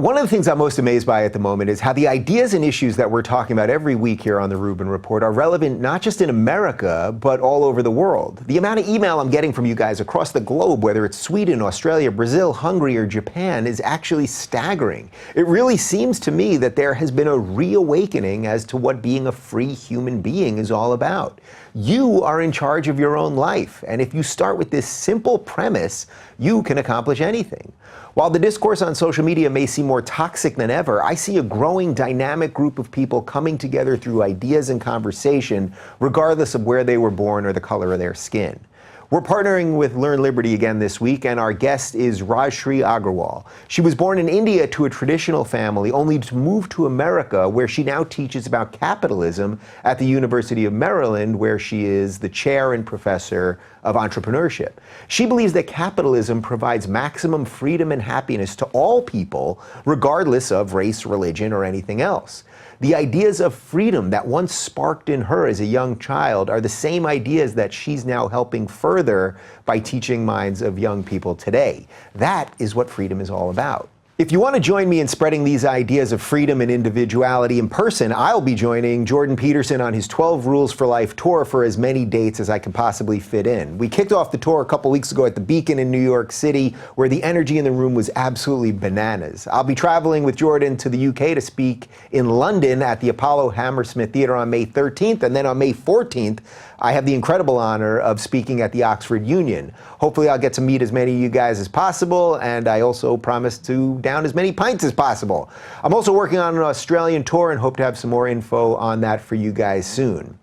One of the things I'm most amazed by at the moment is how the ideas and issues that we're talking about every week here on the Rubin Report are relevant not just in America, but all over the world. The amount of email I'm getting from you guys across the globe, whether it's Sweden, Australia, Brazil, Hungary, or Japan, is actually staggering. It really seems to me that there has been a reawakening as to what being a free human being is all about. You are in charge of your own life, and if you start with this simple premise, you can accomplish anything. While the discourse on social media may seem more toxic than ever, I see a growing dynamic group of people coming together through ideas and conversation, regardless of where they were born or the color of their skin. We're partnering with Learn Liberty again this week, and our guest is Rajshree Agarwal. She was born in India to a traditional family, only to move to America, where she now teaches about capitalism at the University of Maryland, where she is the chair and professor of entrepreneurship. She believes that capitalism provides maximum freedom and happiness to all people, regardless of race, religion, or anything else. The ideas of freedom that once sparked in her as a young child are the same ideas that she's now helping further by teaching minds of young people today. That is what freedom is all about. If you want to join me in spreading these ideas of freedom and individuality in person, I'll be joining Jordan Peterson on his 12 Rules for Life tour for as many dates as I can possibly fit in. We kicked off the tour a couple weeks ago at the Beacon in New York City, where the energy in the room was absolutely bananas. I'll be traveling with Jordan to the UK to speak in London at the Apollo Hammersmith Theatre on May 13th, and then on May 14th, I have the incredible honor of speaking at the Oxford Union. Hopefully I'll get to meet as many of you guys as possible, and I also promise to down as many pints as possible. I'm also working on an Australian tour and hope to have some more info on that for you guys soon.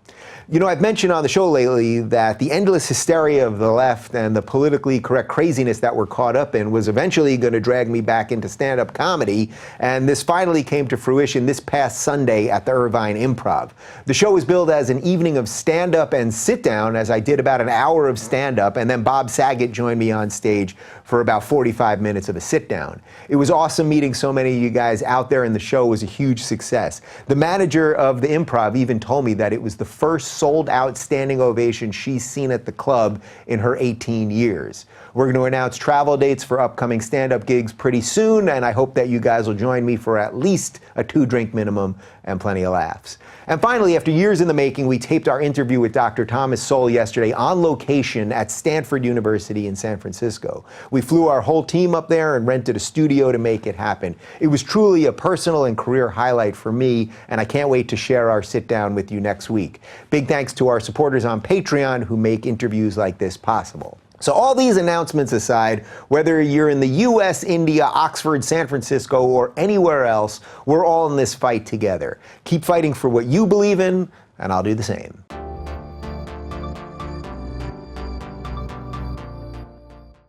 You know, I've mentioned on the show lately that the endless hysteria of the left and the politically correct craziness that we're caught up in was eventually going to drag me back into stand-up comedy, and this finally came to fruition this past Sunday at the Irvine Improv. The show was billed as an evening of stand-up and sit-down, as I did about an hour of stand-up, and then Bob Saget joined me on stage for about 45 minutes of a sit-down. It was awesome meeting so many of you guys out there, and the show was a huge success. The manager of the Improv even told me that it was the first sold-out standing ovation she's seen at the club in her 18 years. We're going to announce travel dates for upcoming stand-up gigs pretty soon, and I hope that you guys will join me for at least a 2-drink minimum and plenty of laughs. And finally, after years in the making, we taped our interview with Dr. Thomas Sowell yesterday on location at Stanford University in San Francisco. We flew our whole team up there and rented a studio to make it happen. It was truly a personal and career highlight for me, and I can't wait to share our sit-down with you next week. Big thanks to our supporters on Patreon who make interviews like this possible. So all these announcements aside, whether you're in the US, India, Oxford, San Francisco, or anywhere else, we're all in this fight together. Keep fighting for what you believe in, and I'll do the same.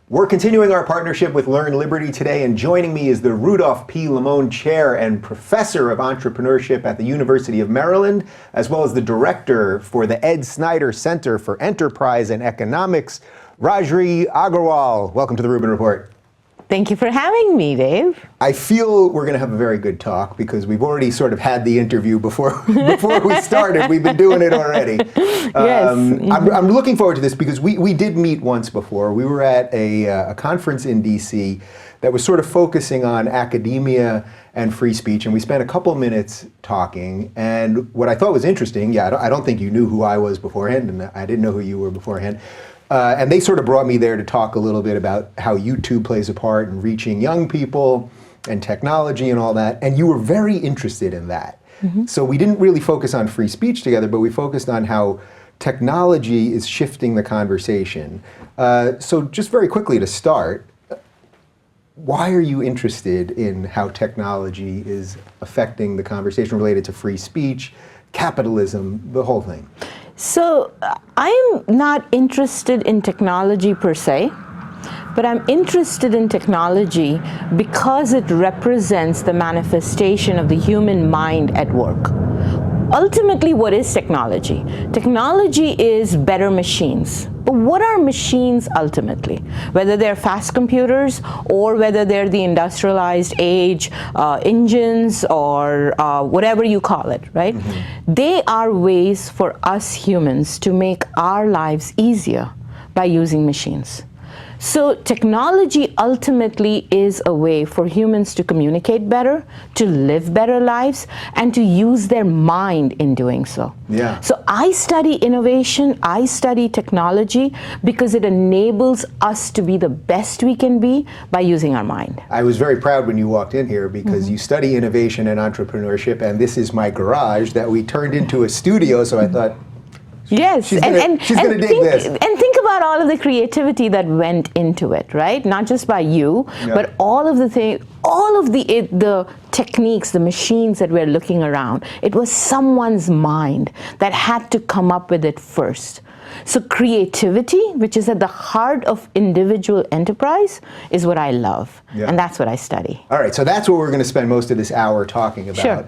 We're continuing our partnership with Learn Liberty today, and joining me is the Rudolph P. Lamone Chair and Professor of Entrepreneurship at the University of Maryland, as well as the Director for the Ed Snyder Center for Enterprise and Economics, Rajshree Agarwal. Welcome to the Rubin Report. Thank you for having me, Dave. I feel we're going to have a very good talk because we've already sort of had the interview before we started. We've been doing it already. Yes. I'm looking forward to this because we did meet once before. We were at a conference in DC that was sort of focusing on academia and free speech, and we spent a couple minutes talking. And what I thought was interesting, I don't think you knew who I was beforehand, and I didn't know who you were beforehand. And they sort of brought me there to talk a little bit about how YouTube plays a part in reaching young people and technology and all that. And you were very interested in that. Mm-hmm. So we didn't really focus on free speech together, but we focused on how technology is shifting the conversation. So just very quickly to start, why are you interested in how technology is affecting the conversation related to free speech, capitalism, the whole thing? So I'm not interested in technology per se, but I'm interested in technology because it represents the manifestation of the human mind at work. Ultimately, what is technology? Technology is better machines. But what are machines ultimately? Whether they're fast computers or whether they're the industrialized age engines or whatever you call it, right? Mm-hmm. They are ways for us humans to make our lives easier by using machines. So technology ultimately is a way for humans to communicate better, to live better lives, and to use their mind in doing so. Yeah. So I study innovation, I study technology because it enables us to be the best we can be by using our mind. I was very proud when you walked in here because you study innovation and entrepreneurship, and this is my garage that we turned into a studio, so I thought, yes, she's gonna dig this. And think about all of the creativity that went into it, right? Not just by you, but all of the things, all of the techniques, the machines that we're looking around. It was someone's mind that had to come up with it first. So creativity, which is at the heart of individual enterprise, is what I love. Yeah. And that's what I study. All right, so that's what we're going to spend most of this hour talking about. Sure.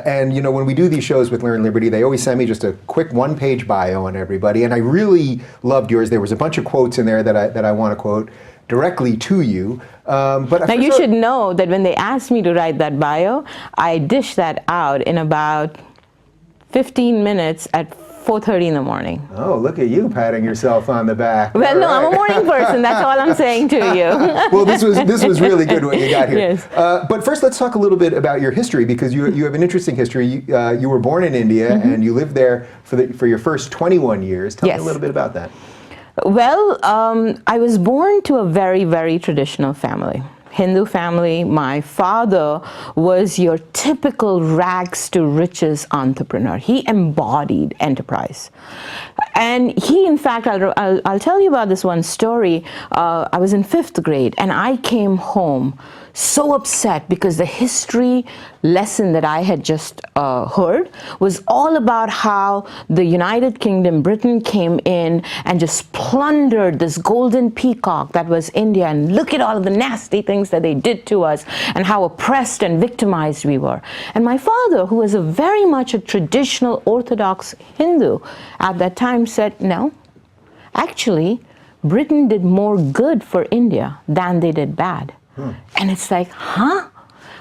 And you know, when we do these shows with Learn Liberty, they always send me just a quick one-page bio on everybody, and I really loved yours. There was a bunch of quotes in there that I want to quote directly to you. But now you should know that when they asked me to write that bio, I dished that out in about 15 minutes at 4:30 in the morning. Oh, look at you patting yourself on the back. Well, no, I'm a morning person. That's all I'm saying to you. Well, this was really good what you got here. Yes. But first, let's talk a little bit about your history, because you have an interesting history. You were born in India, and you lived there for your first 21 years. Tell me a little bit about that. Well, I was born to a very, very traditional family. Hindu family. My father was your typical rags to riches entrepreneur. He embodied enterprise. And he, in fact, I'll tell you about this one story. I was in 5th grade and I came home so upset because the history lesson that I had just heard was all about how the United Kingdom, Britain, came in and just plundered this golden peacock that was India, and look at all of the nasty things that they did to us and how oppressed and victimized we were. And my father, who was a very much a traditional Orthodox Hindu at that time, said, no, actually, Britain did more good for India than they did bad. And it's like, huh?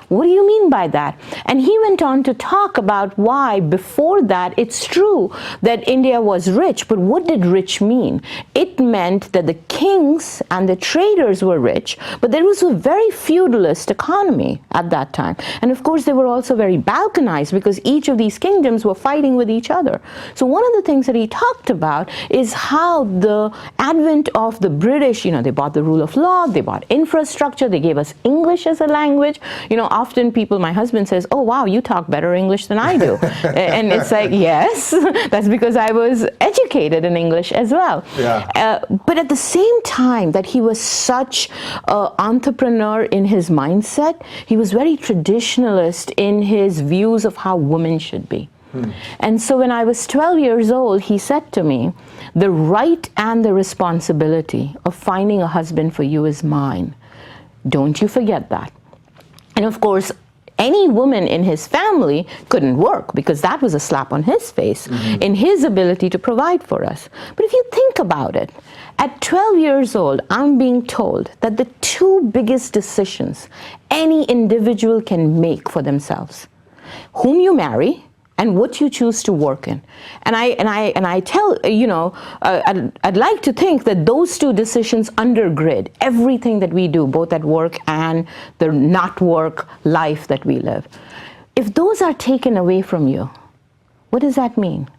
What do you mean by that? And he went on to talk about why before that it's true that India was rich, but what did rich mean? It meant that the kings and the traders were rich, but there was a very feudalist economy at that time. And of course they were also very balkanized because each of these kingdoms were fighting with each other. So one of the things that he talked about is how the advent of the British, they bought the rule of law, they bought infrastructure, they gave us English as a language. Often people, my husband says, oh wow, you talk better English than I do. And it's like, yes, that's because I was educated in English as well. Yeah. But at the same time that he was such an entrepreneur in his mindset, he was very traditionalist in his views of how women should be. And so when I was 12 years old, he said to me, the right and the responsibility of finding a husband for you is mine. Don't you forget that. And of course, any woman in his family couldn't work because that was a slap on his face in his ability to provide for us. But if you think about it, at 12 years old, I'm being told that the 2 biggest decisions any individual can make for themselves, whom you marry and what you choose to work in. And I tell, I'd like to think that those 2 decisions undergird everything that we do, both at work and the not work life that we live. If those are taken away from you, what does that mean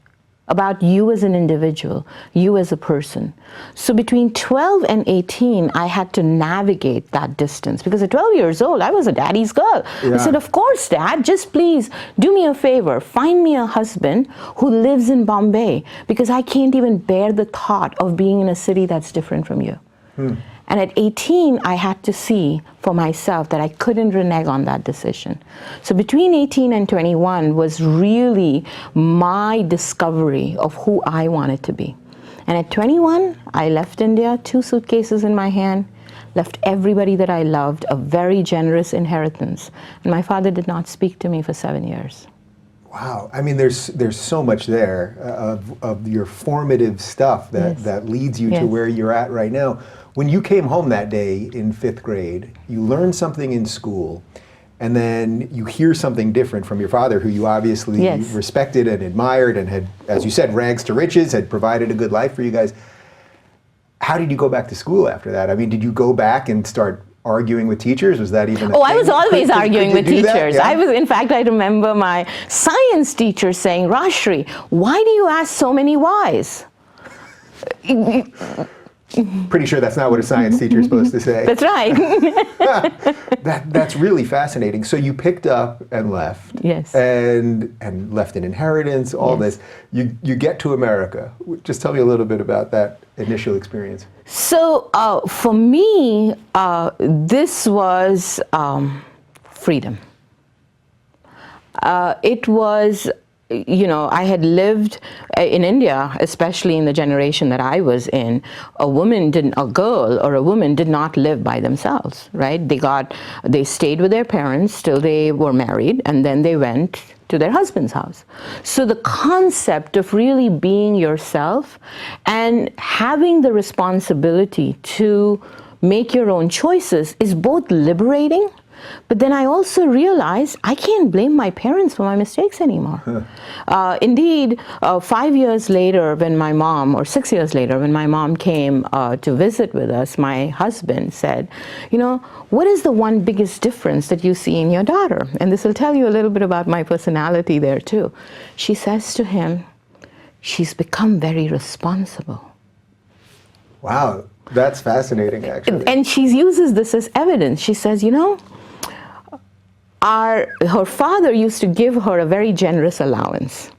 about you as an individual, you as a person? So between 12 and 18, I had to navigate that distance because at 12 years old, I was a daddy's girl. Yeah. I said, of course, Dad, just please do me a favor, find me a husband who lives in Bombay because I can't even bear the thought of being in a city that's different from you. And at 18, I had to see for myself that I couldn't renege on that decision. So between 18 and 21 was really my discovery of who I wanted to be. And at 21, I left India, 2 suitcases in my hand, left everybody that I loved, a very generous inheritance. And my father did not speak to me for 7 years. Wow, I mean, there's so much there of your formative stuff that leads you to where you're at right now. When you came home that day in 5th grade, you learned something in school, and then you hear something different from your father, who you obviously respected and admired and had, as you said, rags to riches, had provided a good life for you guys. how did you go back to school after that? I mean, did you go back and start arguing with teachers? Was that even a Oh, I thing? was always arguing could with you do that? teachers. Yeah. In fact, I remember my science teacher saying, Rajshree, why do you ask so many whys? Pretty sure that's not what a science teacher is supposed to say. That's right. That's really fascinating. So you picked up and left. Yes. And left an inheritance, all Yes. this. You get to America. Just tell me a little bit about that initial experience. So for me, this was freedom. It was, I had lived in India, especially in the generation that I was in. A girl or a woman did not live by themselves, right? They stayed with their parents till they were married, and then they went to their husband's house. So the concept of really being yourself and having the responsibility to make your own choices is both liberating, but then I also realized I can't blame my parents for my mistakes anymore. Indeed, 5 years later, or 6 years later, when my mom came to visit with us, my husband said, what is the one biggest difference that you see in your daughter? And this will tell you a little bit about my personality there too. She says to him, she's become very responsible. Wow, that's fascinating, actually. And she uses this as evidence. She says, her father used to give her a very generous allowance,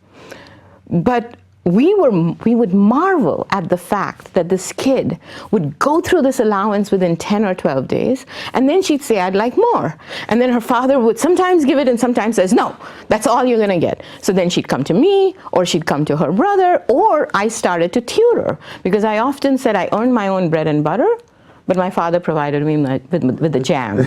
but we would marvel at the fact that this kid would go through this allowance within 10 or 12 days, and then she'd say, I'd like more. And then her father would sometimes give it and sometimes says, no, that's all you're gonna get. So then she'd come to me, or she'd come to her brother, or I started to tutor, because I often said I earned my own bread and butter, but my father provided me with the jam,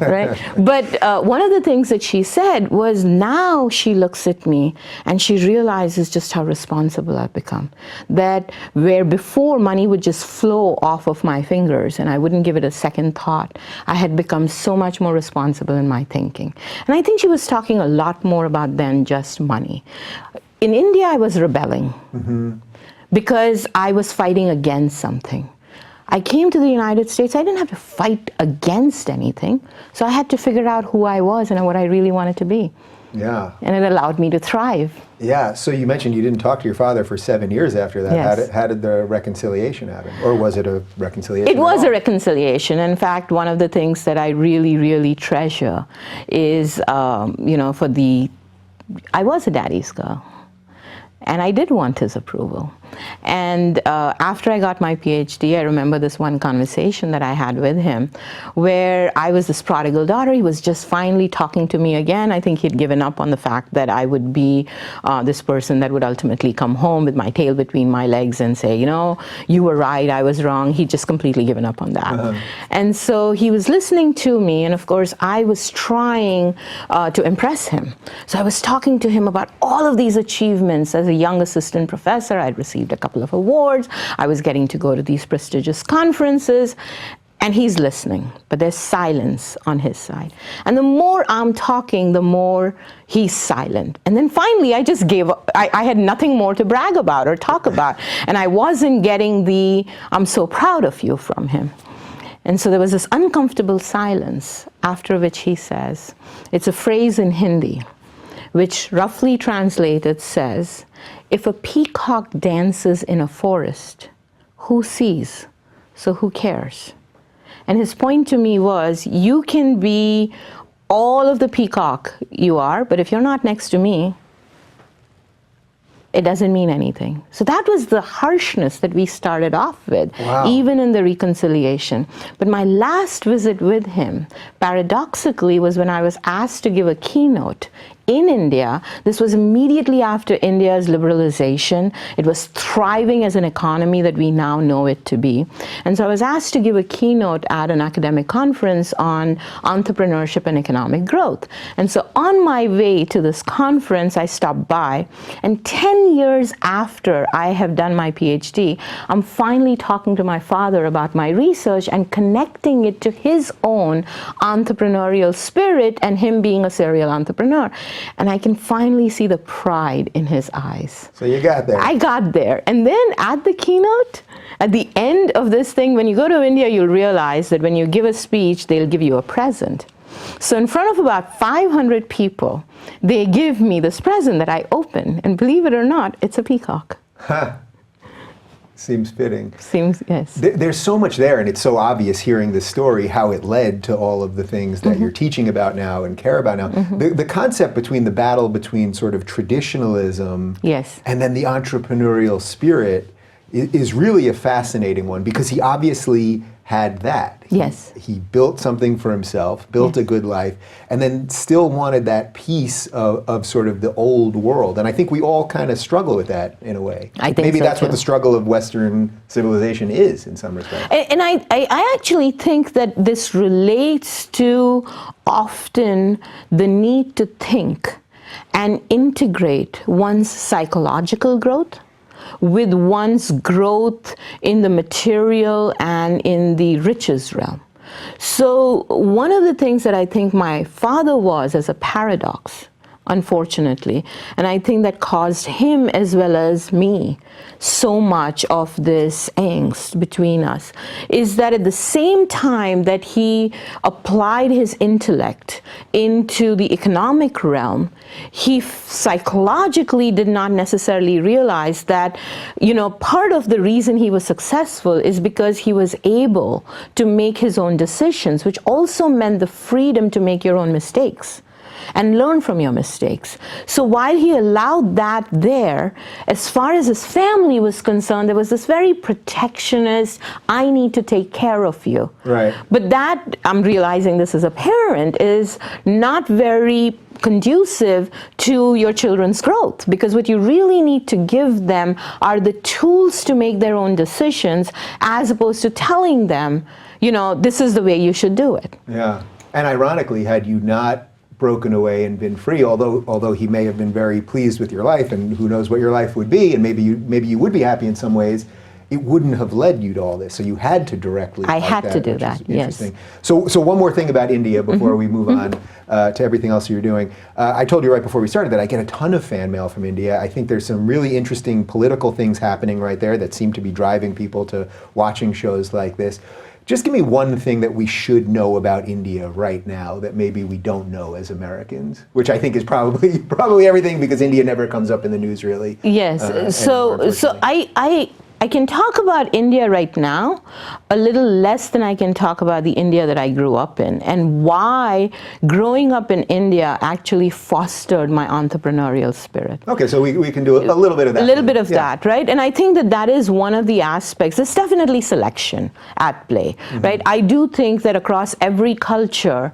right? But one of the things that she said was, now she looks at me and she realizes just how responsible I've become. That where before money would just flow off of my fingers and I wouldn't give it a second thought, I had become so much more responsible in my thinking. And I think she was talking a lot more about than just money. In India, I was rebelling because I was fighting against something. I came to the United States, I didn't have to fight against anything, so I had to figure out who I was and what I really wanted to be. Yeah. And it allowed me to thrive. Yeah, so you mentioned you didn't talk to your father for 7 years after that. Yes. How did the reconciliation happen? Or was it a reconciliation? It was a reconciliation. In fact, one of the things that I really, really treasure is, I was a daddy's girl. And I did want his approval. And after I got my PhD, I remember this one conversation that I had with him where I was this prodigal daughter. He was just finally talking to me again. I think he'd given up on the fact that I would be this person that would ultimately come home with my tail between my legs and say, you were right, I was wrong. He'd just completely given up on that. And so he was listening to me, and of course I was trying to impress him. So I was talking to him about all of these achievements. As a young assistant professor, I'd received a couple of awards. I was getting to go to these prestigious conferences, and he's listening, but there's silence on his side. And the more I'm talking, the more he's silent. And then finally, I just gave up. I had nothing more to brag about or talk about, and I wasn't getting the "I'm so proud of you" from him. And so there was this uncomfortable silence, after which he says, it's a phrase in Hindi, which roughly translated says, if a peacock dances in a forest, who sees? So who cares? And his point to me was, you can be all of the peacock you are, but if you're not next to me, it doesn't mean anything. So that was the harshness that we started off with, even in the reconciliation. But my last visit with him, paradoxically, was when I was asked to give a keynote in India. This was immediately after India's liberalization. It was thriving as an economy that we now know it to be. And so I was asked to give a keynote at an academic conference on entrepreneurship and economic growth. And so on my way to this conference, I stopped by, and 10 years after I have done my PhD, I'm finally talking to my father about my research and connecting it to his own entrepreneurial spirit and him being a serial entrepreneur. And I can finally see the pride in his eyes. So you got there. I got there. And then at the keynote, at the end of this thing, when you go to India, you'll realize that when you give a speech, they'll give you a present. So in front of about 500 people, they give me this present that I open. And believe it or not, it's a peacock. Huh. Seems fitting. Seems, yes. There's so much there, and it's so obvious hearing this story, how it led to all of the things that you're teaching about now and care about now. The concept between the battle between sort of traditionalism Yes. and then the entrepreneurial spirit is really a fascinating one, because he obviously had that. Yes. He built something for himself, built a good life, and then still wanted that piece of sort of the old world. And I think we all kind of struggle with that in a way. I think maybe so, that's too. what the struggle of Western civilization is in some respects. And I actually think that this relates to often the need to think and integrate one's psychological growth with one's growth in the material and in the riches realm. So one of the things that I think my father was as a paradox, unfortunately, and I think that caused him as well as me so much of this angst between us, is that at the same time that he applied his intellect into the economic realm, he psychologically did not necessarily realize that, you know, part of the reason he was successful is because he was able to make his own decisions, which also meant the freedom to make your own mistakes and learn from your mistakes. So while he allowed that there, as far as his family was concerned, there was this very protectionist, I need to take care of you. Right. But that, I'm realizing this as a parent, is not very conducive to your children's growth, because what you really need to give them are the tools to make their own decisions, as opposed to telling them, you know, this is the way you should do it. Yeah. And ironically, had you not broken away and been free, although he may have been very pleased with your life, and who knows what your life would be, and maybe you would be happy in some ways, it wouldn't have led you to all this. So you had to directly. I had to do which that. is Yes. interesting. So one more thing about India before we move on to everything else you're doing. I told you right before we started that I get a ton of fan mail from India. I think there's some really interesting political things happening right there that seem to be driving people to watching shows like this. Just give me one thing that we should know about India right now that maybe we don't know as Americans, which I think is probably everything, because India never comes up in the news really. Yes. Anymore, So I can talk about India right now a little less than I can talk about the India that I grew up in, and why growing up in India actually fostered my entrepreneurial spirit. Okay, so we can do a little bit of that. A little bit of that, right? And I think that that is one of the aspects. There's definitely selection at play, right? I do think that across every culture,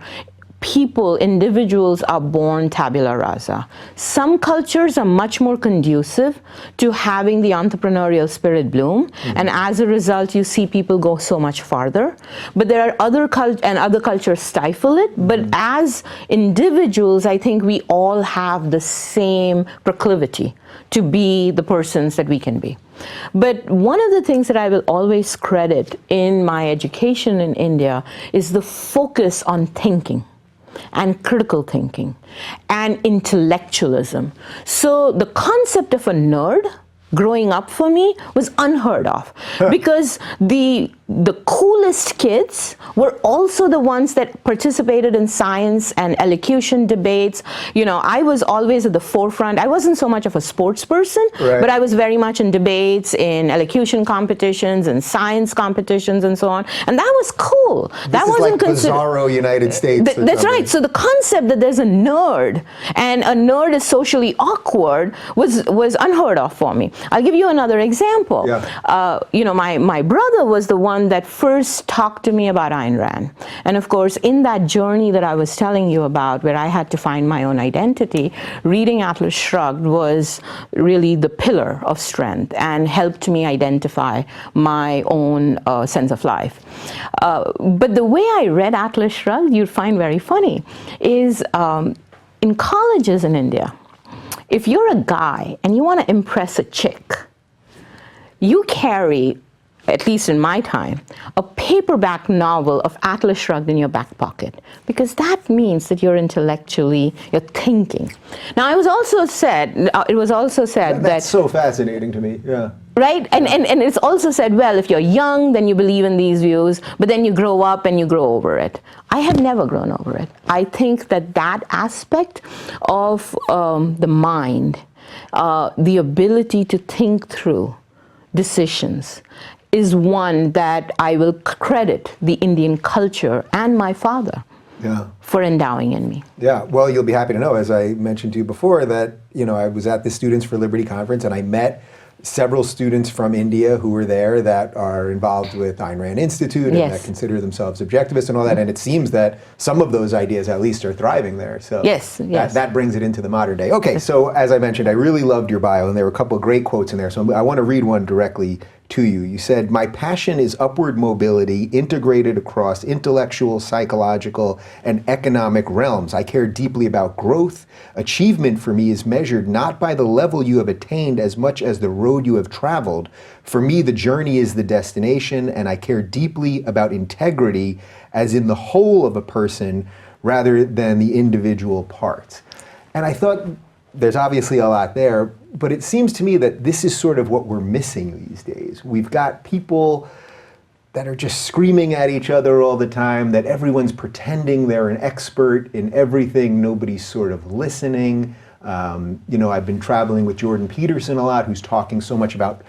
people, individuals are born tabula rasa. Some cultures are much more conducive to having the entrepreneurial spirit bloom, and as a result, you see people go so much farther. But there are other cultures stifle it. But as individuals, I think we all have the same proclivity to be the persons that we can be. But one of the things that I will always credit in my education in India is the focus on thinking and critical thinking and intellectualism. So the concept of a nerd growing up for me was unheard of, because the coolest kids were also the ones that participated in science and elocution debates. You know, I was always at the forefront. I wasn't so much of a sports person, but I was very much in debates, in elocution competitions and science competitions and so on. And that was cool. That wasn't like bizarro United States. That's right. So the concept that there's a nerd and a nerd is socially awkward was unheard of for me. I'll give you another example. Yeah. You know, my brother was the one that first talked to me about Ayn Rand. And of course, in that journey that I was telling you about, where I had to find my own identity, reading Atlas Shrugged was really the pillar of strength and helped me identify my own sense of life. But the way I read Atlas Shrugged, you'd find very funny, is in colleges in India, if you're a guy and you want to impress a chick, you carry at least in my time, a paperback novel of Atlas Shrugged in your back pocket, because that means that you're thinking. Now, it was also said That's so fascinating to me. Yeah. Right? And it's also said, well, if you're young, then you believe in these views, but then you grow up and you grow over it. I have never grown over it. I think that aspect of the mind, the ability to think through decisions, is one that I will credit the Indian culture and my father for endowing in me. Yeah, well, you'll be happy to know, as I mentioned to you before, that I was at the Students for Liberty conference and I met several students from India who were there that are involved with Ayn Rand Institute and that consider themselves objectivists and all that. And it seems that some of those ideas at least are thriving there. So that brings it into the modern day. Okay, so as I mentioned, I really loved your bio and there were a couple of great quotes in there. So I want to read one directly to you. You said, "My passion is upward mobility integrated across intellectual, psychological, and economic realms. I care deeply about growth. Achievement for me is measured not by the level you have attained as much as the road you have traveled. For me, the journey is the destination, and I care deeply about integrity as in the whole of a person rather than the individual parts." And I thought there's obviously a lot there, but it seems to me that this is sort of what we're missing these days. We've got people that are just screaming at each other all the time, that everyone's pretending they're an expert in everything, nobody's sort of listening. I've been traveling with Jordan Peterson a lot, who's talking so much about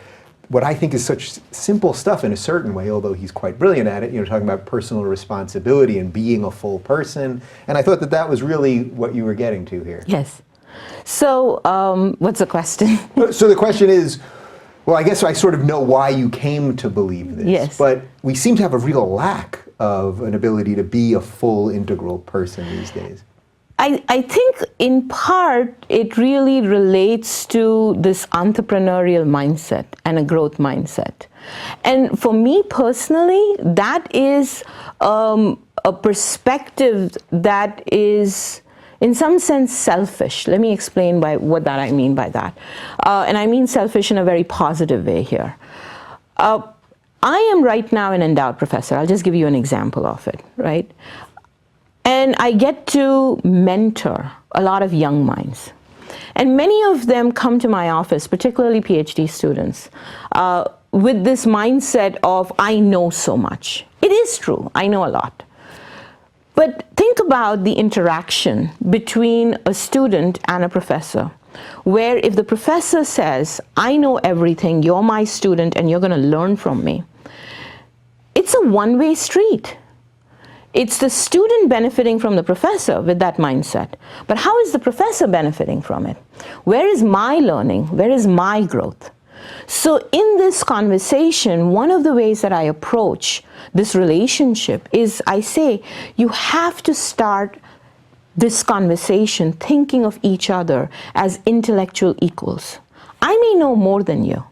what I think is such simple stuff in a certain way, although he's quite brilliant at it, talking about personal responsibility and being a full person. And I thought that was really what you were getting to here. Yes. So, what's the question? So the question is, well, I guess I sort of know why you came to believe this. Yes. But we seem to have a real lack of an ability to be a full, integral person these days. I think in part it really relates to this entrepreneurial mindset and a growth mindset. And for me personally, that is a perspective that is in some sense selfish. Let me explain what I mean by that. And I mean selfish in a very positive way here. I am right now an endowed professor. I'll just give you an example of it, right? And I get to mentor a lot of young minds. And many of them come to my office, particularly PhD students, with this mindset of, I know so much. It is true, I know a lot. But think about the interaction between a student and a professor, where if the professor says, I know everything, you're my student, and you're going to learn from me, it's a one-way street. It's the student benefiting from the professor with that mindset. But how is the professor benefiting from it? Where is my learning? Where is my growth? So in this conversation, one of the ways that I approach this relationship is I say, you have to start this conversation thinking of each other as intellectual equals. I may know more than you,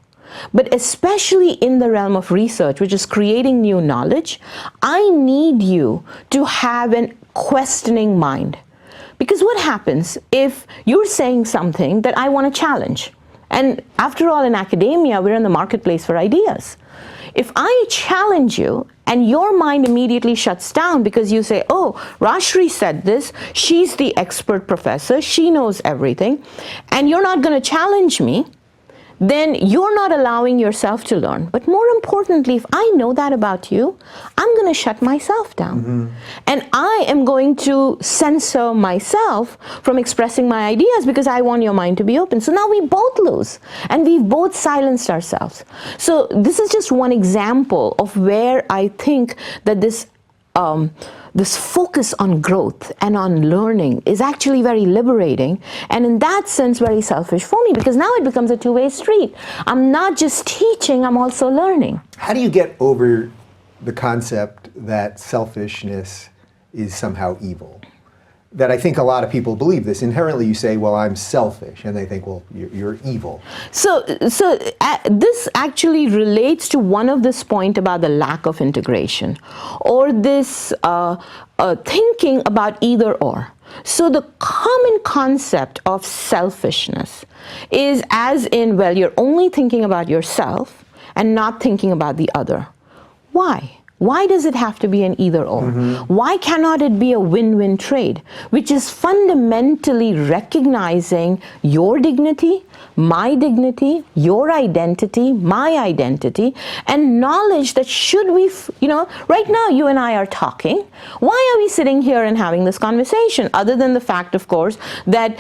but especially in the realm of research, which is creating new knowledge, I need you to have a questioning mind. Because what happens if you're saying something that I want to challenge? And after all, in academia, we're in the marketplace for ideas. If I challenge you and your mind immediately shuts down because you say, oh, Rajshree said this, she's the expert professor, she knows everything, and you're not going to challenge me, then you're not allowing yourself to learn. But more importantly, if I know that about you, I'm going to shut myself down. Mm-hmm. And I am going to censor myself from expressing my ideas because I want your mind to be open. So now we both lose, and we've both silenced ourselves. So this is just one example of where I think that this focus on growth and on learning is actually very liberating, and in that sense very selfish for me, because now it becomes a two-way street. I'm not just teaching, I'm also learning. How do you get over the concept that selfishness is somehow evil? That I think a lot of people believe this. Inherently you say, well, I'm selfish, and they think, well, you're evil. So this actually relates to one of this point about the lack of integration, or this thinking about either or. So the common concept of selfishness is as in, well, you're only thinking about yourself, and not thinking about the other. Why? Why does it have to be an either or? Why cannot it be a win-win trade, which is fundamentally recognizing your dignity, my dignity, your identity, my identity, and knowledge that should we, right now you and I are talking. Why are we sitting here and having this conversation? Other than the fact, of course, that,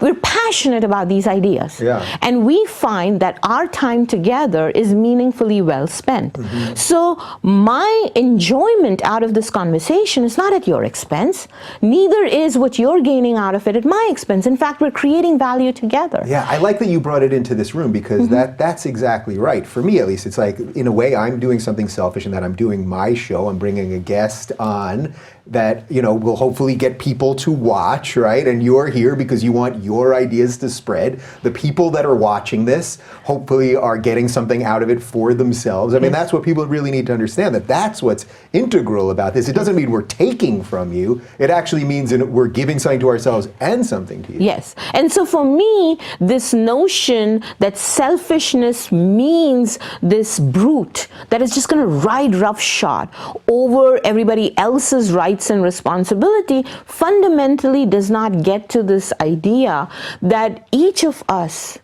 we're passionate about these ideas. Yeah. And we find that our time together is meaningfully well spent. So my enjoyment out of this conversation is not at your expense. Neither is what you're gaining out of it at my expense. In fact, we're creating value together. Yeah, I like that you brought it into this room because that's exactly right. For me, at least, it's like, in a way, I'm doing something selfish in that I'm doing my show. I'm bringing a guest on that, will hopefully get people to watch, right? And you're here because you want your ideas to spread. The people that are watching this hopefully are getting something out of it for themselves. I mean, that's what people really need to understand, that that's what's integral about this. It doesn't mean we're taking from you. It actually means that we're giving something to ourselves and something to you. Yes. And so for me, this notion that selfishness means this brute that is just going to ride roughshod over everybody else's rights and responsibility fundamentally does not get to this idea that each of us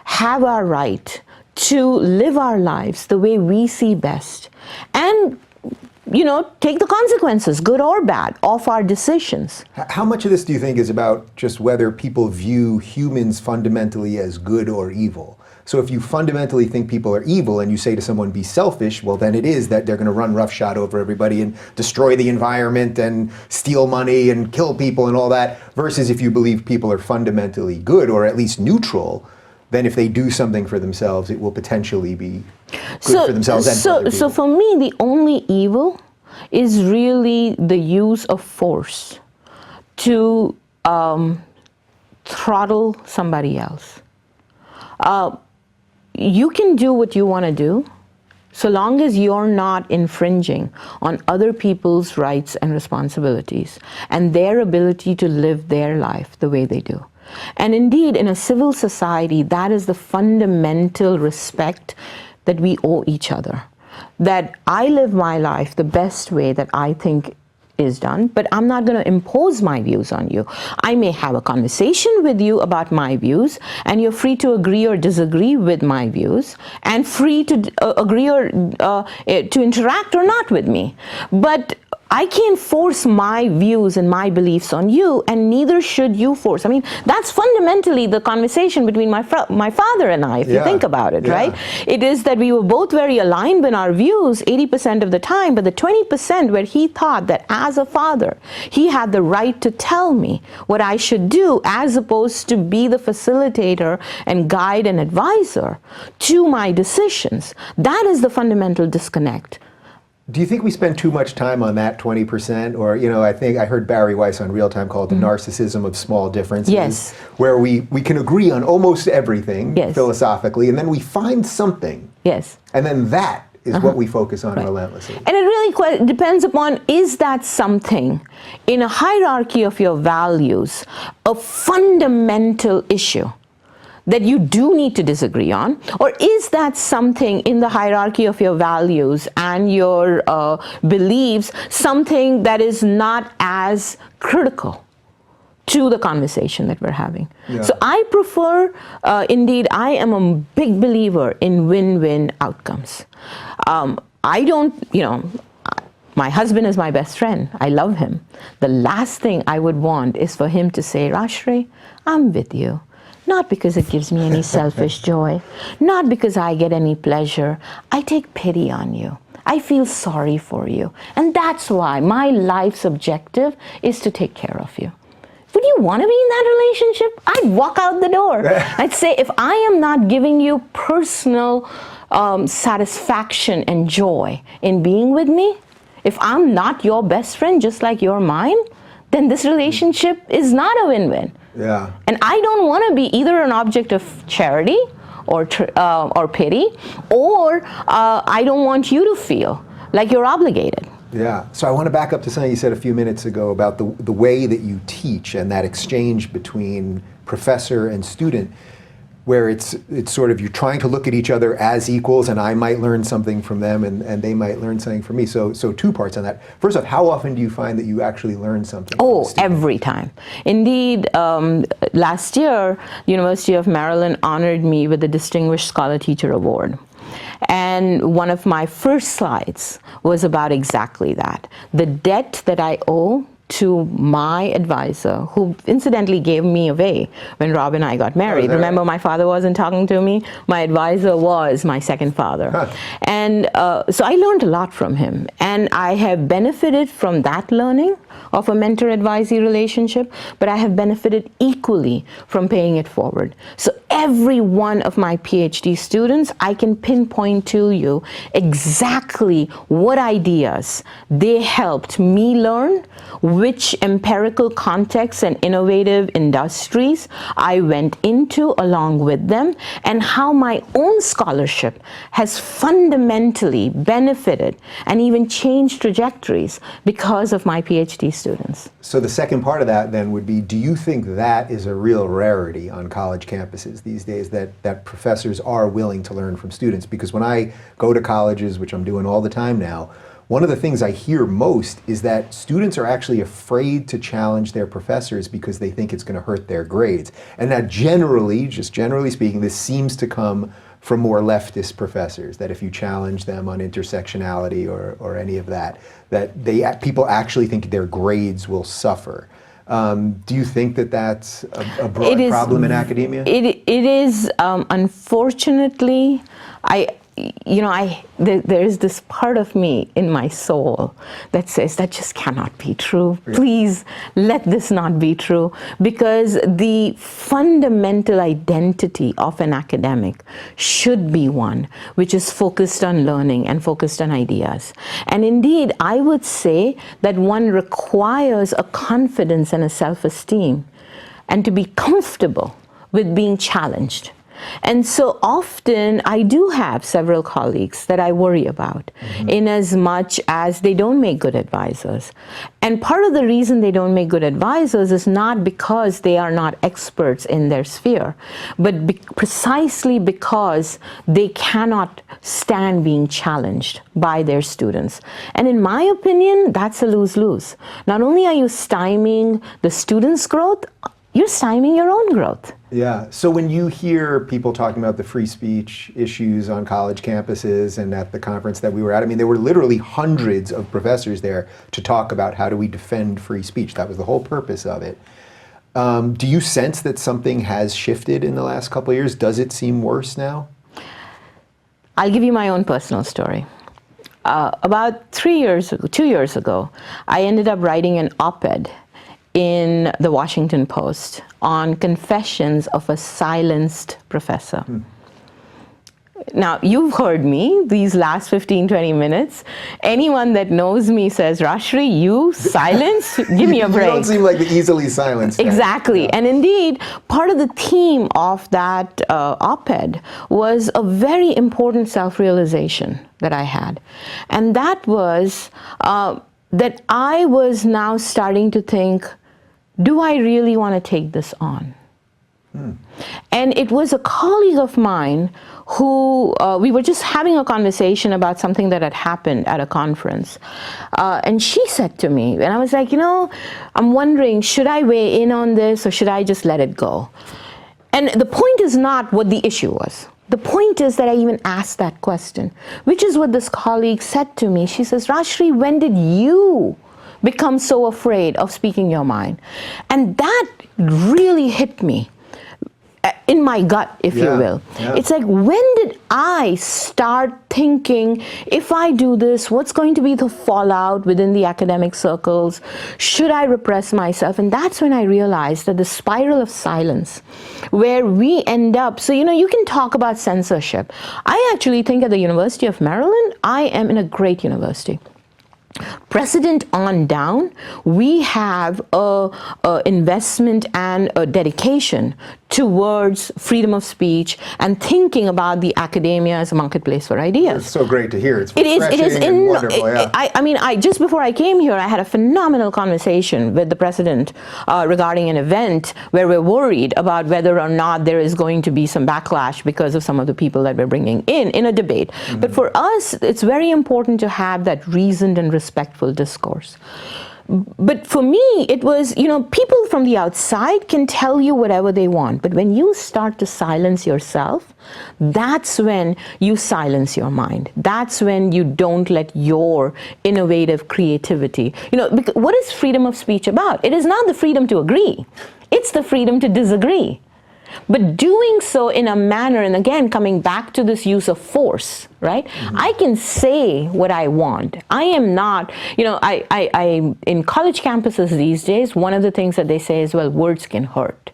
have our right to live our lives the way we see best and take the consequences, good or bad, of our decisions. How much of this do you think is about just whether people view humans fundamentally as good or evil? So if you fundamentally think people are evil and you say to someone, be selfish, well, then it is that they're going to run roughshod over everybody and destroy the environment and steal money and kill people and all that, versus if you believe people are fundamentally good or at least neutral, then if they do something for themselves, it will potentially be good for themselves and for other people. So for me, the only evil is really the use of force to throttle somebody else. You can do what you want to do so long as you're not infringing on other people's rights and responsibilities and their ability to live their life the way they do. And indeed, in a civil society, that is the fundamental respect that we owe each other. That I live my life the best way that I think is done, but I'm not going to impose my views on you. I may have a conversation with you about my views, and you're free to agree or disagree with my views, and free to agree or to interact or not with me. But I can't force my views and my beliefs on you, and neither should you force. I mean, that's fundamentally the conversation between my father and I, if you think about it, right? It is that we were both very aligned in our views 80% of the time, but the 20% where he thought that as a father, he had the right to tell me what I should do, as opposed to be the facilitator and guide and advisor to my decisions. That is the fundamental disconnect. Do you think we spend too much time on that 20%? Or, I think I heard Barry Weiss on Real Time call it the narcissism of small differences. Yes. Where we can agree on almost everything philosophically, and then we find something. Yes. And then that is what we focus on relentlessly. And it really depends upon, is that something in a hierarchy of your values, a fundamental issue that you do need to disagree on? Or is that something in the hierarchy of your values and your beliefs, something that is not as critical to the conversation that we're having? So I prefer, indeed, I am a big believer in win-win outcomes. I don't, my husband is my best friend. I love him. The last thing I would want is for him to say, Rajshree, I'm with you. Not because it gives me any selfish joy, not because I get any pleasure. I take pity on you. I feel sorry for you. And that's why my life's objective is to take care of you. Would you want to be in that relationship? I'd walk out the door. I'd say, if I am not giving you personal satisfaction and joy in being with me, if I'm not your best friend just like you're mine, then this relationship is not a win-win. Yeah. And I don't want to be either an object of charity or pity, or I don't want you to feel like you're obligated. Yeah. So I want to back up to something you said a few minutes ago about the way that you teach and that exchange between professor and student. where it's sort of you're trying to look at each other as equals, and I might learn something from them, and they might learn something from me. So two parts on that. First off, how often do you find that you actually learn something? Oh, every time. Indeed, last year, University of Maryland honored me with the Distinguished Scholar Teacher Award. And one of my first slides was about exactly that. The debt that I owe to my advisor, who incidentally gave me away when Rob and I got married. Remember, my father wasn't talking to me. My advisor was my second father. Huh. And so I learned a lot from him. And I have benefited from that learning of a mentor-advisee relationship, but I have benefited equally from paying it forward. So every one of my PhD students, I can pinpoint to you exactly what ideas they helped me learn, which empirical contexts and innovative industries I went into along with them, and how my own scholarship has fundamentally benefited and even changed trajectories because of my PhD students. So the second part of that then would be, do you think that is a real rarity on college campuses these days, that professors are willing to learn from students? Because when I go to colleges, which I'm doing all the time now, one of the things I hear most is that students are actually afraid to challenge their professors because they think it's going to hurt their grades. And that generally, just generally speaking, this seems to come from more leftist professors, that if you challenge them on intersectionality or any of that, that people actually think their grades will suffer. Do you think that that's a broad problem in academia? It is, unfortunately, there is this part of me in my soul that says that just cannot be true. Please let this not be true, because the fundamental identity of an academic should be one which is focused on learning and focused on ideas. And indeed, I would say that one requires a confidence and a self-esteem, and to be comfortable with being challenged. And so often I do have several colleagues that I worry about, in as much as they don't make good advisors. And part of the reason they don't make good advisors is not because they are not experts in their sphere, but precisely because they cannot stand being challenged by their students. And in my opinion, that's a lose-lose. Not only are you stymieing the students' growth, you're stymieing your own growth. Yeah. So when you hear people talking about the free speech issues on college campuses and at the conference that we were at, I mean, there were literally hundreds of professors there to talk about how do we defend free speech. That was the whole purpose of it. Do you sense that something has shifted in the last couple of years? Does it seem worse now? I'll give you my own personal story. About 2 years ago, I ended up writing an op-ed in the Washington Post on confessions of a silenced professor. Now, you've heard me these last 15, 20 minutes. Anyone that knows me says, Rajshree, you silenced? Give me a break. You don't seem like the easily silenced. Exactly. Yeah. And indeed, part of the theme of that op-ed was a very important self-realization that I had. And that was that I was now starting to think, do I really want to take this on? And it was a colleague of mine who, we were just having a conversation about something that had happened at a conference. And she said to me, and I was like, I'm wondering, should I weigh in on this or should I just let it go? And the point is not what the issue was. The point is that I even asked that question, which is what this colleague said to me. She says, Rajshree, when did you become so afraid of speaking your mind? And that really hit me in my gut, if you will. Yeah. It's like, when did I start thinking, if I do this, what's going to be the fallout within the academic circles? Should I repress myself? And that's when I realized that the spiral of silence, where we end up, so you can talk about censorship. I actually think at the University of Maryland, I am in a great university. president on down, we have a investment and a dedication towards freedom of speech and thinking about the academia as a marketplace for ideas. It's so great to hear. It's It is and wonderful. Yeah. I mean, just before I came here, I had a phenomenal conversation with the president regarding an event where we're worried about whether or not there is going to be some backlash because of some of the people that we're bringing in a debate. Mm-hmm. But for us, it's very important to have that reasoned and respectful discourse. But for me, it was, people from the outside can tell you whatever they want, but when you start to silence yourself, that's when you silence your mind. That's when you don't let your innovative creativity, because what is freedom of speech about? It is not the freedom to agree. It's the freedom to disagree. But doing so in a manner, and again, coming back to this use of force, right? Mm-hmm. I can say what I want. I am not, I in college campuses these days, one of the things that they say is, well, words can hurt.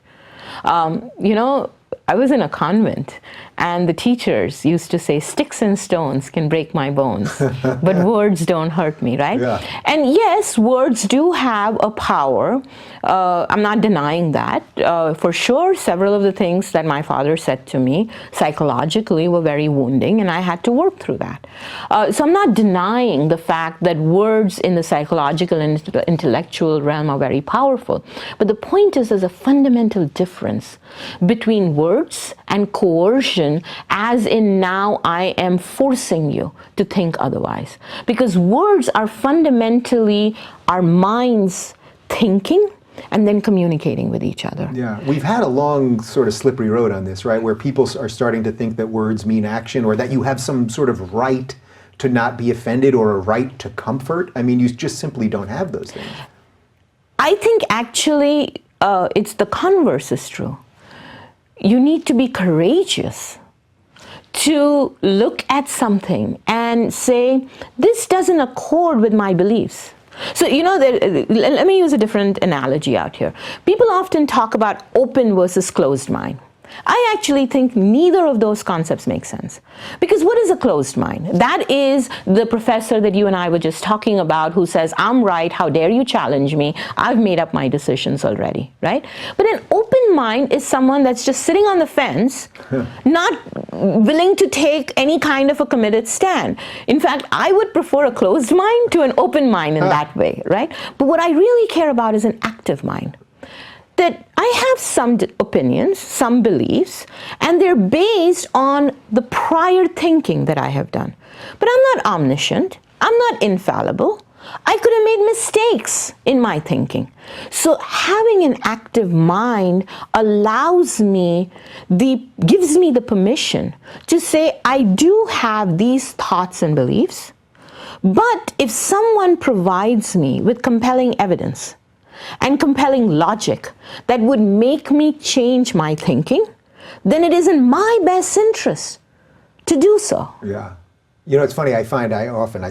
I was in a convent, and the teachers used to say, sticks and stones can break my bones, but words don't hurt me, right? Yeah. And yes, words do have a power. I'm not denying that. For sure, several of the things that my father said to me psychologically were very wounding, and I had to work through that. So I'm not denying the fact that words in the psychological and intellectual realm are very powerful. But the point is, there's a fundamental difference between words and coercion, as in now I am forcing you to think otherwise. Because words are fundamentally our minds thinking and then communicating with each other. Yeah, we've had a long sort of slippery road on this, right? Where people are starting to think that words mean action, or that you have some sort of right to not be offended or a right to comfort. I mean, you just simply don't have those things. I think actually it's the converse is true. You need to be courageous to look at something and say, this doesn't accord with my beliefs. So, let me use a different analogy out here. People often talk about open versus closed mind. I actually think neither of those concepts make sense. Because what is a closed mind? That is the professor that you and I were just talking about who says, I'm right, how dare you challenge me? I've made up my decisions already, right? But an open mind is someone that's just sitting on the fence, not willing to take any kind of a committed stand. In fact, I would prefer a closed mind to an open mind in that way, right? But what I really care about is an active mind. That I have some opinions, some beliefs, and they're based on the prior thinking that I have done. But I'm not omniscient. I'm not infallible. I could have made mistakes in my thinking. So having an active mind gives me the permission to say, I do have these thoughts and beliefs, but if someone provides me with compelling evidence and compelling logic that would make me change my thinking, then it is in my best interest to do so. Yeah. It's funny, I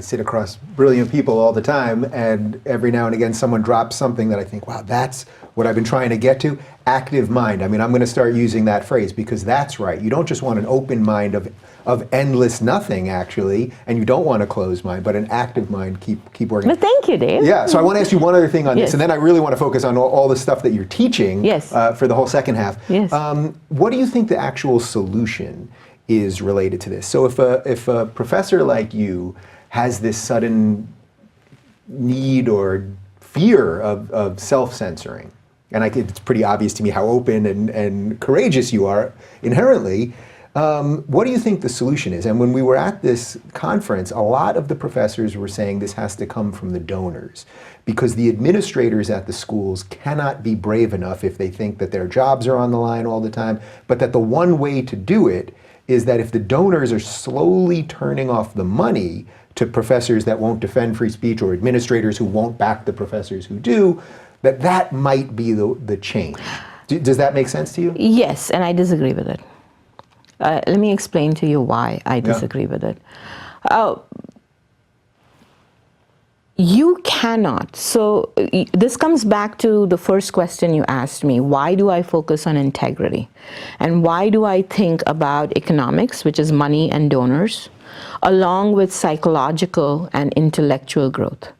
sit across brilliant people all the time, and every now and again someone drops something that I think, wow, that's what I've been trying to get to. Active mind. I mean, I'm going to start using that phrase because that's right. You don't just want an open mind of endless nothing, actually, and you don't want a closed mind, but an active mind. Keep working. Well, thank you, Dave. Yeah, so I want to ask you one other thing on Yes. this, and then I really want to focus on all the stuff that you're teaching Yes. For the whole second half. Yes. What do you think the actual solution is related to this? So if a professor like you has this sudden need or fear of self-censoring, and it's pretty obvious to me how open and courageous you are inherently, what do you think the solution is? And when we were at this conference, a lot of the professors were saying this has to come from the donors, because the administrators at the schools cannot be brave enough if they think that their jobs are on the line all the time, but that the one way to do it is that if the donors are slowly turning off the money to professors that won't defend free speech or administrators who won't back the professors who do, that might be the change. Does that make sense to you? Yes, and I disagree with it. Let me explain to you why I disagree with it. You cannot. So this comes back to the first question you asked me. Why do I focus on integrity? And why do I think about economics, which is money and donors, along with psychological and intellectual growth?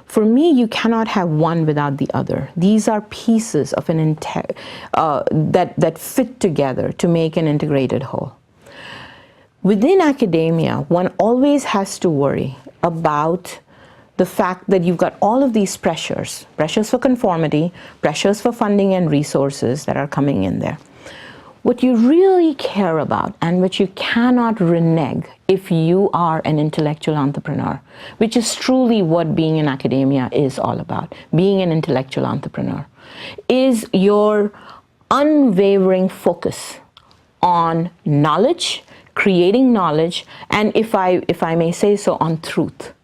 For me, you cannot have one without the other. These are pieces of an that fit together to make an integrated whole. Within academia, one always has to worry about the fact that you've got all of these pressures for conformity, pressures for funding and resources that are coming in there. What you really care about and what you cannot renege if you are an intellectual entrepreneur, which is truly what being in academia is all about, being an intellectual entrepreneur, is your unwavering focus on knowledge, creating knowledge, and if I may say so, on truth.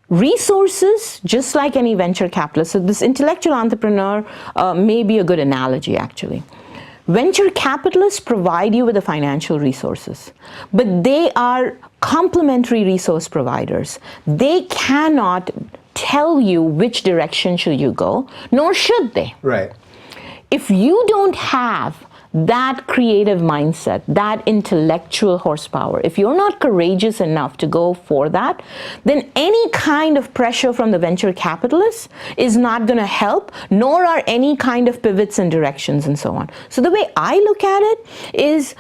Resources, just like any venture capitalist, so this intellectual entrepreneur may be a good analogy actually. Venture capitalists provide you with the financial resources, but they are complementary resource providers. They cannot tell you which direction should you go, nor should they. Right. If you don't have that creative mindset, that intellectual horsepower, if you're not courageous enough to go for that, then any kind of pressure from the venture capitalists is not going to help, nor are any kind of pivots and directions and so on. So the way I look at it is,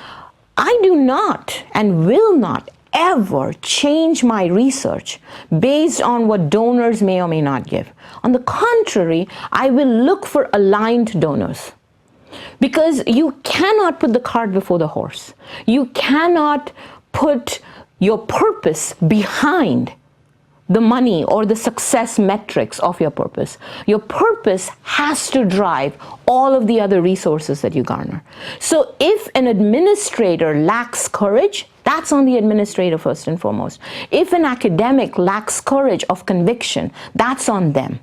I do not and will not ever change my research based on what donors may or may not give. On the contrary, I will look for aligned donors. Because you cannot put the cart before the horse. You cannot put your purpose behind the money or the success metrics of your purpose. Your purpose has to drive all of the other resources that you garner. So if an administrator lacks courage, that's on the administrator first and foremost. If an academic lacks courage of conviction, that's on them.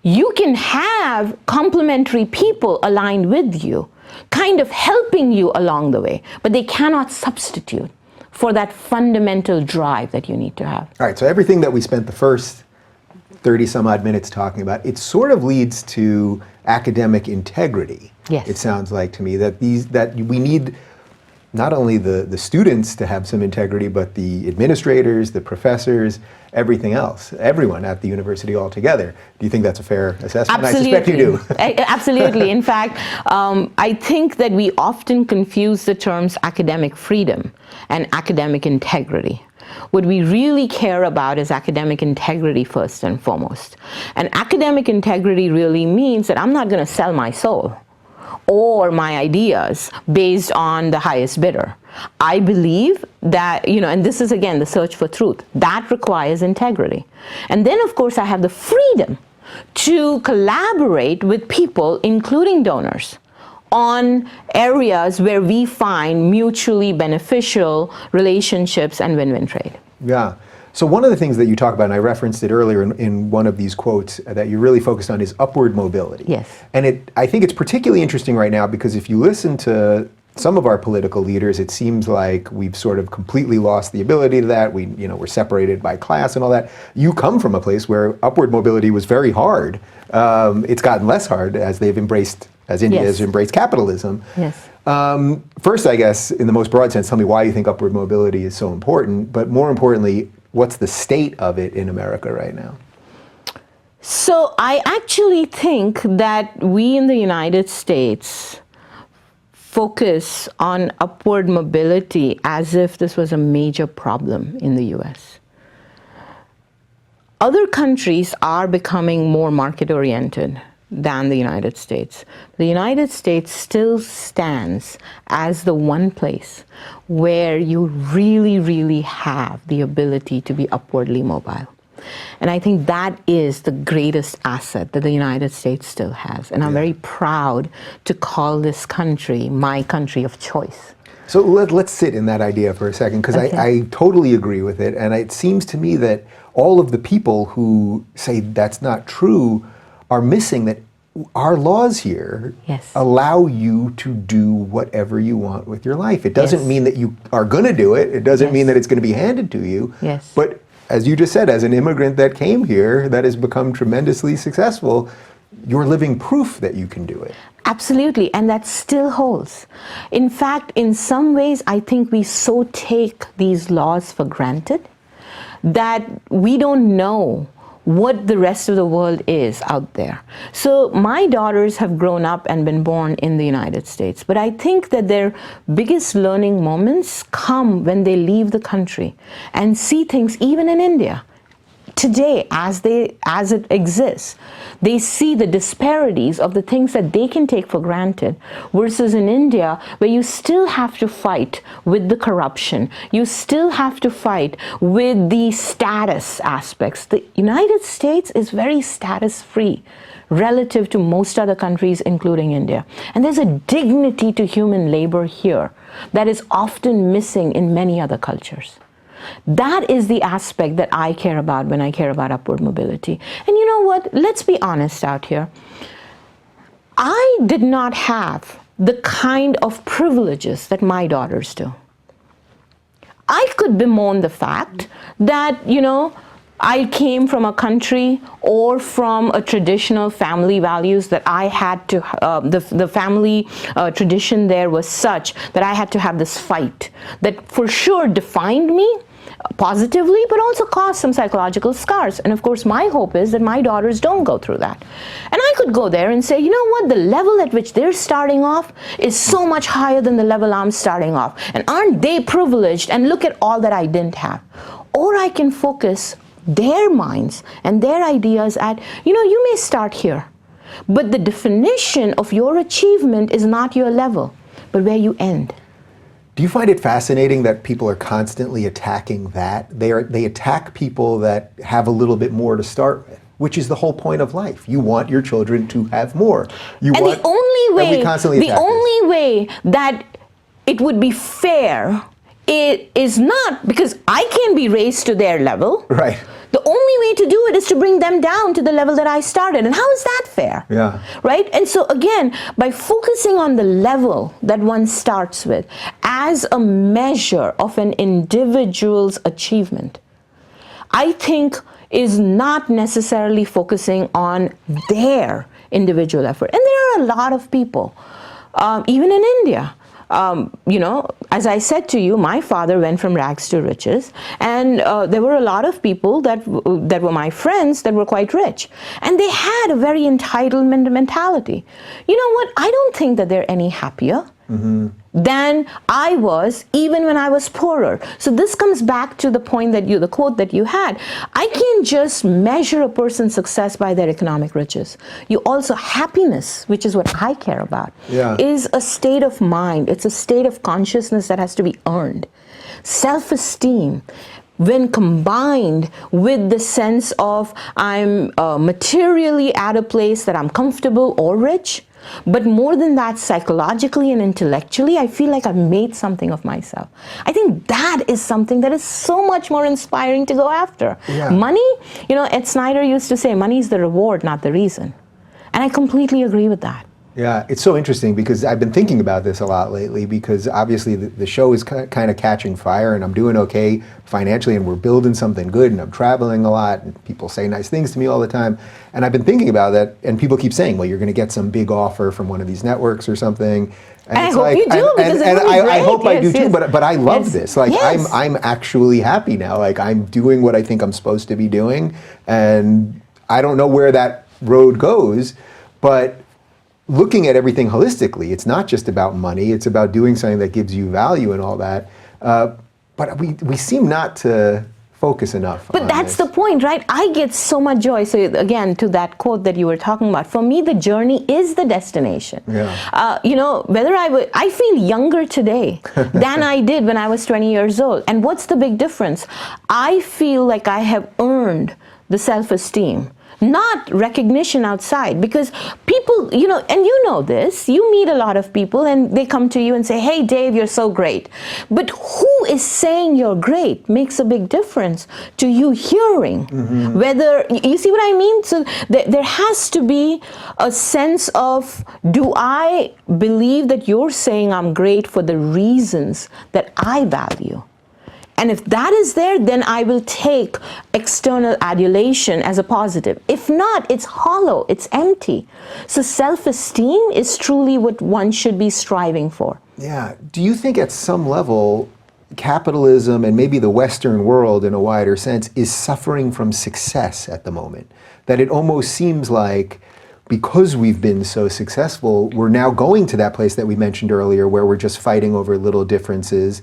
You can have complementary people aligned with you, kind of helping you along the way, but they cannot substitute for that fundamental drive that you need to have. All right, so everything that we spent the first 30 some odd minutes talking about, it sort of leads to academic integrity. Yes. It sounds like to me that we need not only the students to have some integrity, but the administrators, the professors, everything else, everyone at the university altogether. Do you think that's a fair assessment? Absolutely. I suspect you do. Absolutely. In fact, I think that we often confuse the terms academic freedom and academic integrity. What we really care about is academic integrity first and foremost. And academic integrity really means that I'm not going to sell my soul or my ideas based on the highest bidder. I believe that, and this is again the search for truth, that requires integrity. And then of course I have the freedom to collaborate with people, including donors, on areas where we find mutually beneficial relationships and win-win trade. Yeah. So one of the things that you talk about, and I referenced it earlier in one of these quotes that you really focused on, is upward mobility. Yes. And I think it's particularly interesting right now because if you listen to some of our political leaders, it seems like we've sort of completely lost the ability to that. We're separated by class and all that. You come from a place where upward mobility was very hard. It's gotten less hard as India has embraced capitalism. Yes. First, I guess, in the most broad sense, tell me why you think upward mobility is so important, but more importantly, what's the state of it in America right now? So I actually think that we in the United States focus on upward mobility as if this was a major problem in the US. Other countries are becoming more market-oriented than the United States. The United States still stands as the one place where you really, really have the ability to be upwardly mobile. And I think that is the greatest asset that the United States still has. And I'm very proud to call this country my country of choice. So let's sit in that idea for a second, because I totally agree with it. And it seems to me that all of the people who say that's not true are missing that our laws here allow you to do whatever you want with your life. It doesn't mean that you are going to do it. It doesn't mean that it's going to be handed to you. Yes. But as you just said, as an immigrant that came here, that has become tremendously successful, you're living proof that you can do it. Absolutely, and that still holds. In fact, in some ways, I think we so take these laws for granted that we don't know what the rest of the world is out there. So my daughters have grown up and been born in the United States, but I think that their biggest learning moments come when they leave the country and see things even in India today as it exists. They see the disparities of the things that they can take for granted versus in India, where you still have to fight with the corruption. You still have to fight with the status aspects. The United States is very status free relative to most other countries, including India. And there's a dignity to human labor here that is often missing in many other cultures. That is the aspect that I care about when I care about upward mobility. And you know what? Let's be honest out here. I did not have the kind of privileges that my daughters do. I could bemoan the fact that, I came from a country or from a traditional family values that I had to, the family tradition there was such that I had to have this fight that for sure defined me positively, but also caused some psychological scars. And of course, my hope is that my daughters don't go through that. And I could go there and say, you know what, the level at which they're starting off is so much higher than the level I'm starting off. And aren't they privileged? And look at all that I didn't have. Or I can focus their minds and their ideas at, you may start here, but the definition of your achievement is not your level, but where you end. Do you find it fascinating that people are constantly attacking that? They attack people that have a little bit more to start with, which is the whole point of life. You want your children to have more. The only way that it would be fair, it is not because I can be raised to their level. Right. The only way to do it is to bring them down to the level that I started. And how is that fair? Yeah. Right? And so again, by focusing on the level that one starts with as a measure of an individual's achievement, I think is not necessarily focusing on their individual effort. And there are a lot of people, even in India. As I said to you, my father went from rags to riches, and there were a lot of people that were my friends that were quite rich, and they had a very entitlement mentality. You know what? I don't think that they're any happier than I was even when I was poorer. So this comes back to the point that the quote that you had. I can't just measure a person's success by their economic riches. You also, happiness, which is what I care about, is a state of mind. It's a state of consciousness that has to be earned. Self-esteem, when combined with the sense of I'm materially at a place that I'm comfortable or rich, but more than that, psychologically and intellectually, I feel like I've made something of myself. I think that is something that is so much more inspiring to go after. Yeah. Money, Ed Snyder used to say, money is the reward, not the reason. And I completely agree with that. Yeah, it's so interesting because I've been thinking about this a lot lately because obviously the show is kind of catching fire and I'm doing okay financially and we're building something good and I'm traveling a lot and people say nice things to me all the time. And I've been thinking about that and people keep saying, well, you're going to get some big offer from one of these networks or something. And I hope you do, because I hope I do too, but I love this. Like I'm actually happy now. Like I'm doing what I think I'm supposed to be doing and I don't know where that road goes, but looking at everything holistically, it's not just about money, it's about doing something that gives you value and all that. But we seem not to focus enough on that's this. the point, right? I get so much joy. So again, to that quote that you were talking about, for me, the journey is the destination. Yeah. I feel younger today than I did when I was 20 years old. And what's the big difference? I feel like I have earned the self-esteem, not recognition outside, because people, and you know this, you meet a lot of people and they come to you and say, hey, Dave, you're so great. But who is saying you're great makes a big difference to you hearing whether, you see what I mean? So there has to be a sense of, do I believe that you're saying I'm great for the reasons that I value? And if that is there, then I will take external adulation as a positive. If not, it's hollow, it's empty. So self-esteem is truly what one should be striving for. Yeah. Do you think at some level capitalism and maybe the Western world in a wider sense is suffering from success at the moment. That it almost seems like because we've been so successful, we're now going to that place that we mentioned earlier where we're just fighting over little differences,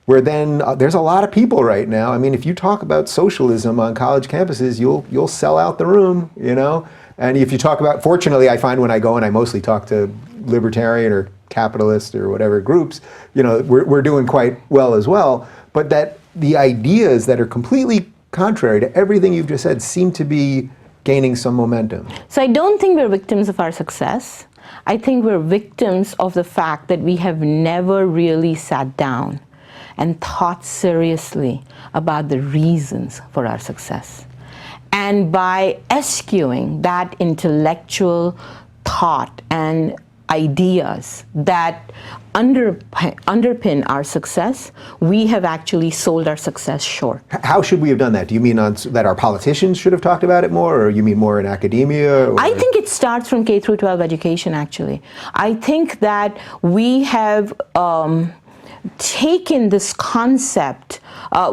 where then there's a lot of people right now. I mean, if you talk about socialism on college campuses, you'll sell out the room, you know? And if you talk about, fortunately, I find when I go and I mostly talk to libertarian or capitalist or whatever groups, you know, we're doing quite well as well. But that the ideas that are completely contrary to everything you've just said seem to be gaining some momentum. So I don't think we're victims of our success. I think we're victims of the fact that we have never really sat down and thought seriously about the reasons for our success. And by eschewing that intellectual thought and ideas that underpin our success, we have actually sold our success short. How should we have done that? Do you mean that our politicians should have talked about it more, or you mean more in academia? Or? I think it starts from K through 12 education, actually. I think that we have taken this concept,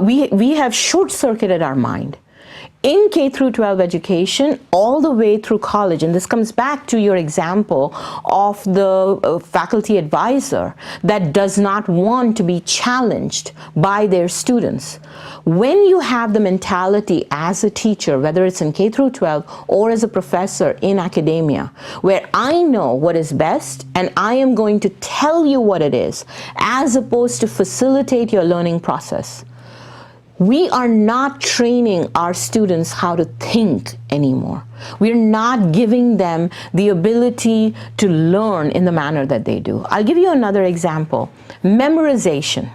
we have short-circuited our mind. In K through 12 education, all the way through college, and this comes back to your example of the faculty advisor that does not want to be challenged by their students. When you have the mentality as a teacher, whether it's in K through 12 or as a professor in academia, where I know what is best and I am going to tell you what it is, as opposed to facilitate your learning process, we are not training our students how to think anymore. We're not giving them the ability to learn in the manner that they do. I'll give you another example. Memorization,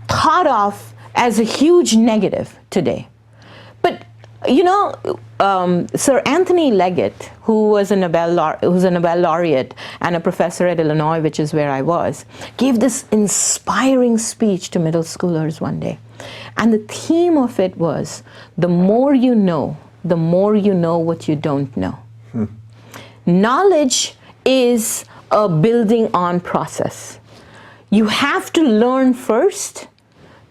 thought of as a huge negative today. But you know, Sir Anthony Leggett, who's a Nobel laureate and a professor at Illinois, which is where I was, gave this inspiring speech to middle schoolers one day. And the theme of it was, the more you know what you don't know. Knowledge is a building on process. You have to learn first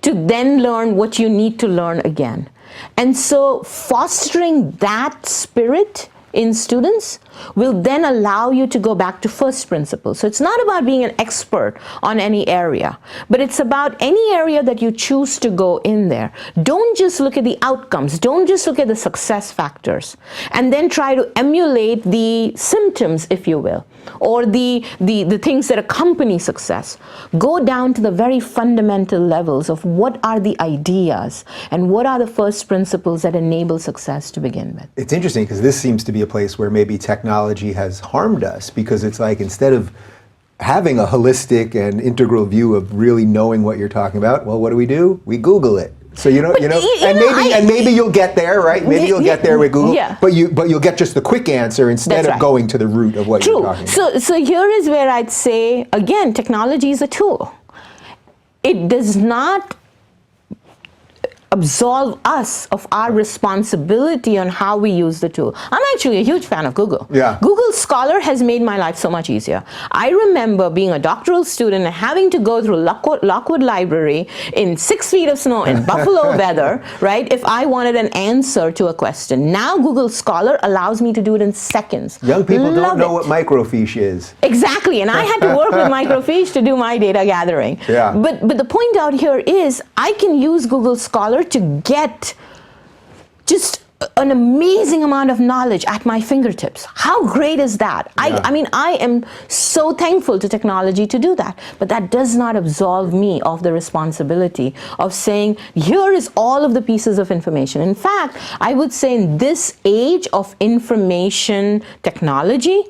to then learn what you need to learn again. And so fostering that spirit in students will then allow you to go back to first principles. So it's not about being an expert on any area, but it's about any area that you choose to go in there. Don't just look at the outcomes. Don't just look at the success factors and then try to emulate the symptoms, if you will, or the things that accompany success. Go down to the very fundamental levels of what are the ideas and what are the first principles that enable success to begin with. It's interesting because this seems to be a place where maybe technology has harmed us, because it's like instead of having a holistic and integral view of really knowing what you're talking about, well, what do? We Google it. So and maybe you'll get there, right? Maybe you'll get there with Google. Yeah. But you'll get just the quick answer instead of going to the root of what you're talking about. So here is where I'd say, again, technology is a tool. It does not absolve us of our responsibility on how we use the tool. I'm actually a huge fan of Google. Yeah. Google Scholar has made my life so much easier. I remember being a doctoral student and having to go through Lockwood Library in 6 feet of snow in Buffalo weather, right, if I wanted an answer to a question. Now Google Scholar allows me to do it in seconds. Young people don't know what microfiche is. Exactly, and I had to work with microfiche to do my data gathering. Yeah. But the point out here is I can use Google Scholar to get just an amazing amount of knowledge at my fingertips. How great is that? Yeah. I mean, I am so thankful to technology to do that, but that does not absolve me of the responsibility of saying, here is all of the pieces of information. In fact, I would say in this age of information technology,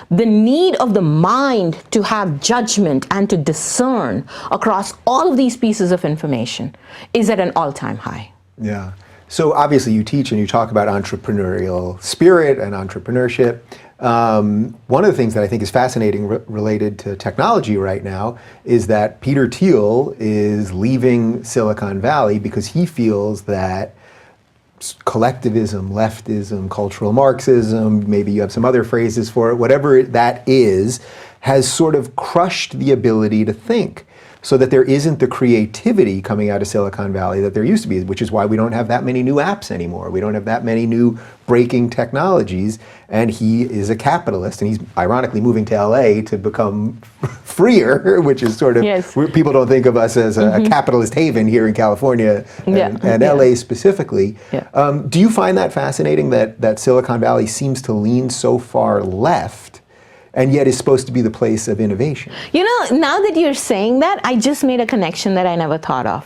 the need of the mind to have judgment and to discern across all of these pieces of information is at an all-time high. Yeah. So obviously you teach and you talk about entrepreneurial spirit and entrepreneurship. One of the things that I think is fascinating related to technology right now is that Peter Thiel is leaving Silicon Valley because he feels that collectivism, leftism, cultural Marxism, maybe you have some other phrases for it, whatever that is, has sort of crushed the ability to think. so that there isn't the creativity coming out of Silicon Valley that there used to be, which is why we don't have that many new apps anymore. We don't have that many new breaking technologies, and he is a capitalist, and he's ironically moving to LA to become freer, which is sort of, Yes. people don't think of us as a capitalist haven here in California and LA specifically. Yeah. Do you find that fascinating that Silicon Valley seems to lean so far left and yet is supposed to be the place of innovation? You know, now that you're saying that, I just made a connection that I never thought of.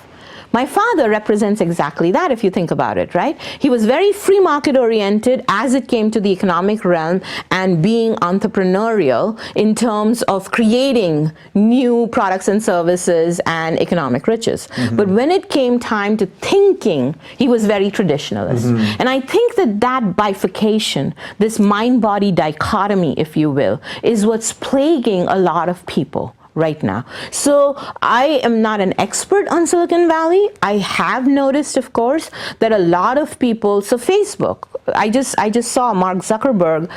My father represents exactly that, if you think about it, right? He was very free market oriented as it came to the economic realm and being entrepreneurial in terms of creating new products and services and economic riches. But when it came time to thinking, he was very traditionalist. And I think that bifurcation, this mind-body dichotomy, if you will, is what's plaguing a lot of people right now. So I am not an expert on Silicon Valley. I have noticed, of course, that a lot of people, so Facebook, I just saw Mark Zuckerberg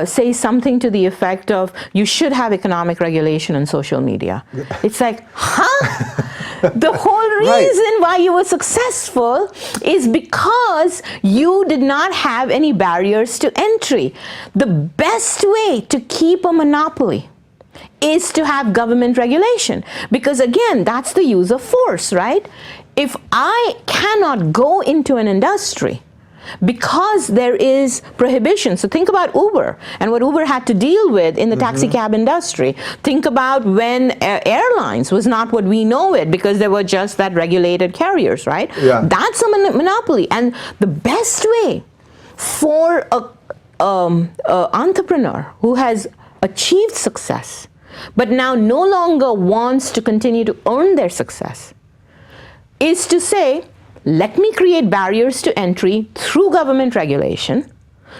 say something to the effect of, you should have economic regulation on social media. It's like, huh? The whole reason why you were successful is because you did not have any barriers to entry. The best way to keep a monopoly is to have government regulation, because again, that's the use of force, right? If I cannot go into an industry because there is prohibition, so think about Uber and what Uber had to deal with in the taxi cab industry. Think about when airlines was not what we know it, because there were just that regulated carriers, right? Yeah. That's a monopoly, and the best way for a entrepreneur who has achieved success but now no longer wants to continue to earn their success is to say, let me create barriers to entry through government regulation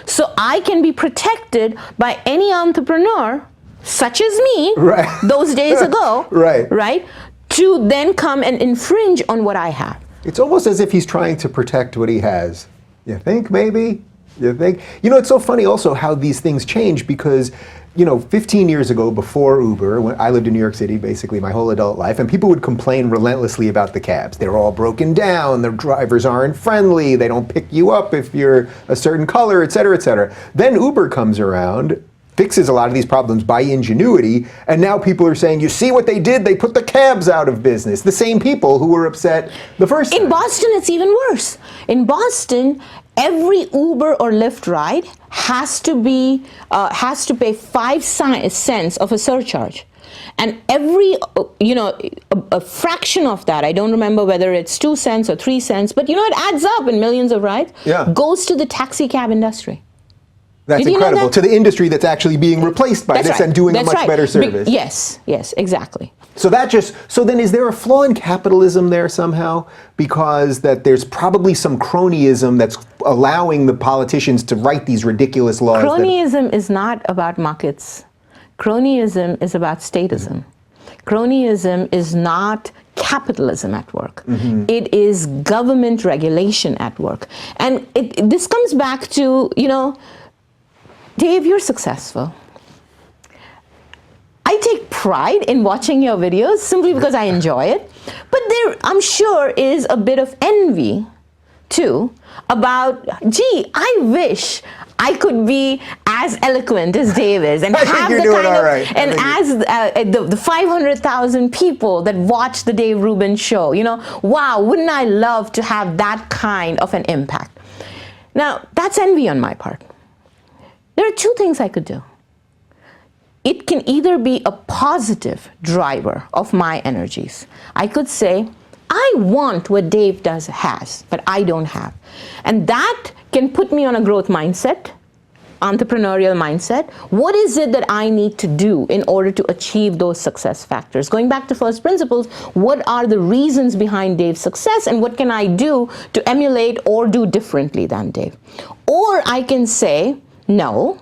so I can be protected by any entrepreneur such as me those days ago, right, to then come and infringe on what I have. It's almost as if he's trying to protect what he has. You think, maybe? You think? You know, it's so funny also how these things change, because 15 years ago, before Uber, when I lived in New York City basically my whole adult life, and people would complain relentlessly about the cabs. They're all broken down, the drivers aren't friendly, they don't pick you up if you're a certain color, et cetera, et cetera. Then Uber comes around, fixes a lot of these problems by ingenuity, and now people are saying, you see what they did? They put the cabs out of business. The same people who were upset the first time. In Boston, it's even worse. In Boston, every Uber or Lyft ride has to pay 5 cents of a surcharge. And every, a fraction of that, I don't remember whether it's 2 cents or 3 cents, but it adds up in millions of rides, goes to the taxi cab industry. That's incredible. To the industry that's actually being replaced by this and doing a much better service. Yes, exactly. So then is there a flaw in capitalism there somehow? Because that there's probably some cronyism that's allowing the politicians to write these ridiculous laws. Cronyism is not about markets. Cronyism is about statism. Cronyism is not capitalism at work. It is government regulation at work. And this comes back to, Dave, you're successful. I take pride in watching your videos simply because I enjoy it. But there, I'm sure, is a bit of envy, too, about, gee, I wish I could be as eloquent as Dave is and have the kind of, and as the 500,000 people that watch the Dave Rubin show, wow, wouldn't I love to have that kind of an impact? Now, that's envy on my part. There are 2 things I could do. It can either be a positive driver of my energies. I could say, I want what Dave has, but I don't have. And that can put me on a growth mindset, entrepreneurial mindset. What is it that I need to do in order to achieve those success factors? Going back to first principles, what are the reasons behind Dave's success and what can I do to emulate or do differently than Dave? Or I can say, no,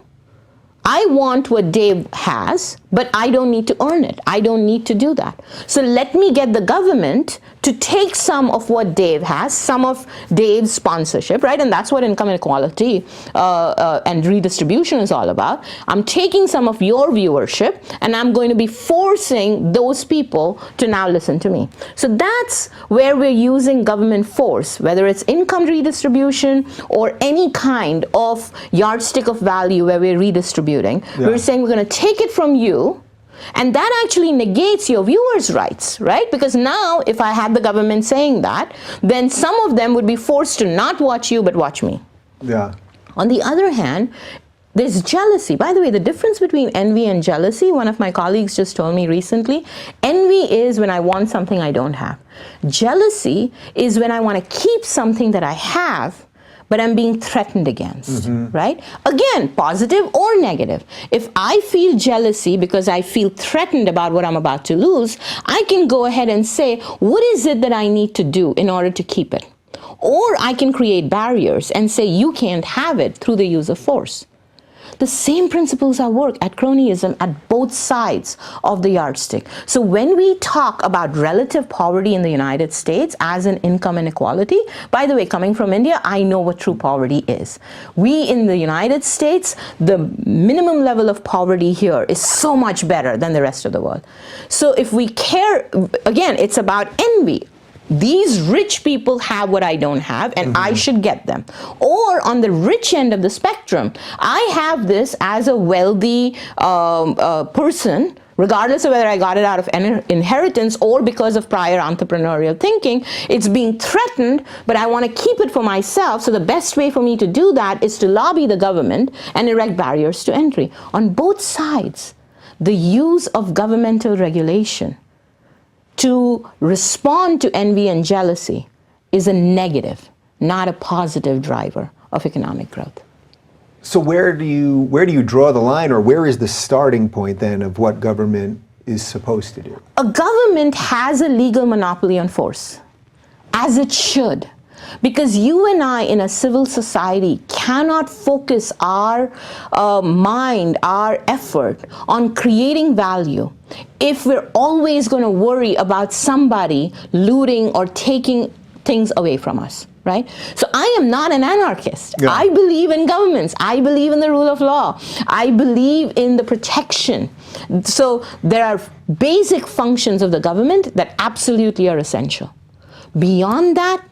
I want what Dave has, but I don't need to earn it. I don't need to do that. So let me get the government to take some of what Dave has, some of Dave's sponsorship, right? And that's what income inequality and redistribution is all about. I'm taking some of your viewership and I'm going to be forcing those people to now listen to me. So that's where we're using government force, whether it's income redistribution or any kind of yardstick of value where we're redistributing. Yeah. We're saying we're going to take it from you, and that actually negates your viewers' rights, right? Because now if I had the government saying that, then some of them would be forced to not watch you but watch me. Yeah. On the other hand, there's jealousy. By the way, the difference between envy and jealousy, one of my colleagues just told me recently, envy is when I want something I don't have. Jealousy is when I want to keep something that I have, but I'm being threatened against, right? Again, positive or negative. If I feel jealousy because I feel threatened about what I'm about to lose, I can go ahead and say, what is it that I need to do in order to keep it? Or I can create barriers and say, you can't have it through the use of force. The same principles are work at cronyism at both sides of the yardstick. So when we talk about relative poverty in the United States as an income inequality, by the way, coming from India, I know what true poverty is. We in the United States, the minimum level of poverty here is so much better than the rest of the world. So if we care, again, it's about envy. These rich people have what I don't have, and I should get them. Or on the rich end of the spectrum, I have this as a wealthy person, regardless of whether I got it out of inheritance or because of prior entrepreneurial thinking. It's being threatened, but I want to keep it for myself. So the best way for me to do that is to lobby the government and erect barriers to entry. On both sides, the use of governmental regulation to respond to envy and jealousy is a negative, not a positive driver of economic growth. So where do you draw the line, or where is the starting point then of what government is supposed to do? A government has a legal monopoly on force, as it should. Because you and I in a civil society cannot focus our mind, our effort on creating value if we're always going to worry about somebody looting or taking things away from us, right? So I am not an anarchist. Yeah. I believe in governments. I believe in the rule of law. I believe in the protection. So there are basic functions of the government that absolutely are essential. Beyond that,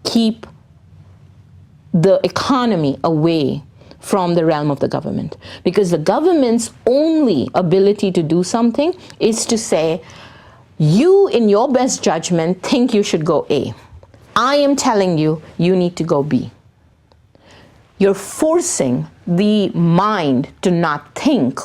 keep the economy away from the realm of the government. Because the government's only ability to do something is to say, you in your best judgment think you should go A. I am telling you, you need to go B. You're forcing the mind to not think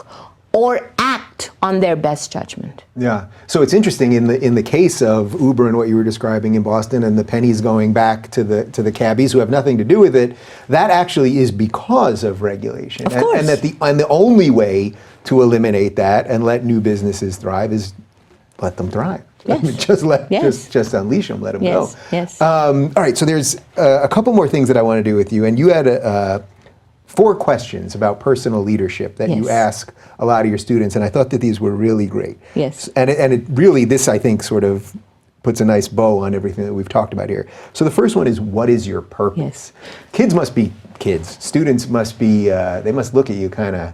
or act on their best judgment. Yeah. So it's interesting in the case of Uber and what you were describing in Boston, and the pennies going back to the cabbies who have nothing to do with it, that actually is because of regulation. Of course. And the only way to eliminate that and let new businesses thrive is let them thrive. Yes. I mean, just unleash them, let them go. Yes. All right. So there's a couple more things that I want to do with you, and you had 4 questions about personal leadership that you ask a lot of your students, and I thought that these were really great. Yes. And it really, this I think sort of puts a nice bow on everything that we've talked about here. So the first one is, what is your purpose? Yes. Kids must be kids. Students must be, they must look at you kind of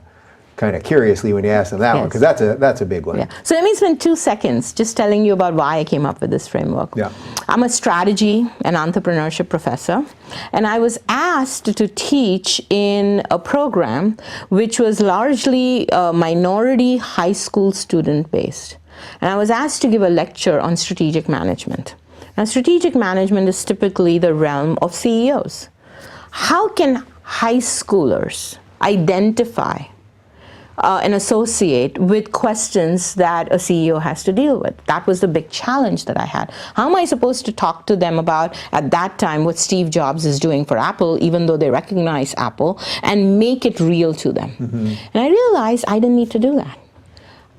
curiously when you ask them that one, because that's a big one. Yeah. So let me spend 2 seconds just telling you about why I came up with this framework. Yeah. I'm a strategy and entrepreneurship professor, and I was asked to teach in a program which was largely minority high school student based. And I was asked to give a lecture on strategic management. Now, strategic management is typically the realm of CEOs. How can high schoolers identify and associate with questions that a CEO has to deal with? That was the big challenge that I had. How am I supposed to talk to them about, at that time, what Steve Jobs is doing for Apple, even though they recognize Apple, and make it real to them? And I realized I didn't need to do that.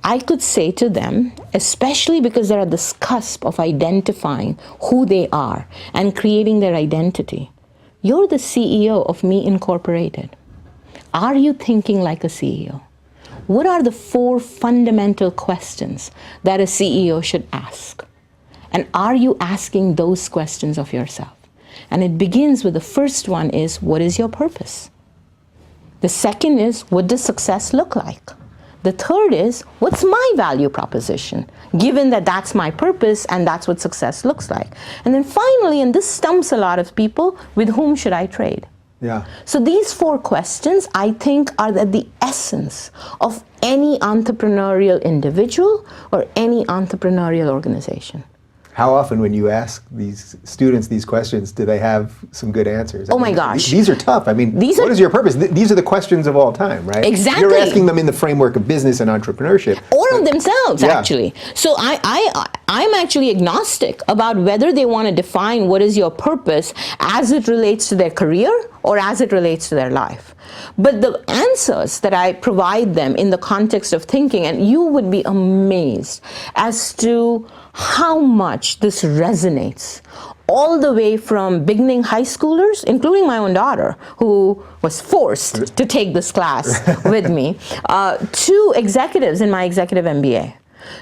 I could say to them, especially because they're at this cusp of identifying who they are and creating their identity, you're the CEO of Me Incorporated. Are you thinking like a CEO? what are the 4 fundamental questions that a CEO should ask? And are you asking those questions of yourself? And it begins with the first one is, what is your purpose? The second is, what does success look like? The third is, what's my value proposition, given that that's my purpose and that's what success looks like? And then finally, and this stumps a lot of people, with whom should I trade? Yeah. So these 4 questions, I think, are at the essence of any entrepreneurial individual or any entrepreneurial organization. How often when you ask these students these questions, do they have some good answers? Oh my gosh. These are tough. I mean, what is your purpose? These are the questions of all time, right? Exactly. You're asking them in the framework of business and entrepreneurship. Or of themselves, Yeah. actually. So I'm actually agnostic about whether they want to define what is your purpose as it relates to their career or as it relates to their life. But the answers that I provide them in the context of thinking, and you would be amazed as to how much this resonates, all the way from beginning high schoolers, including my own daughter, who was forced to take this class with me, to executives in my executive MBA.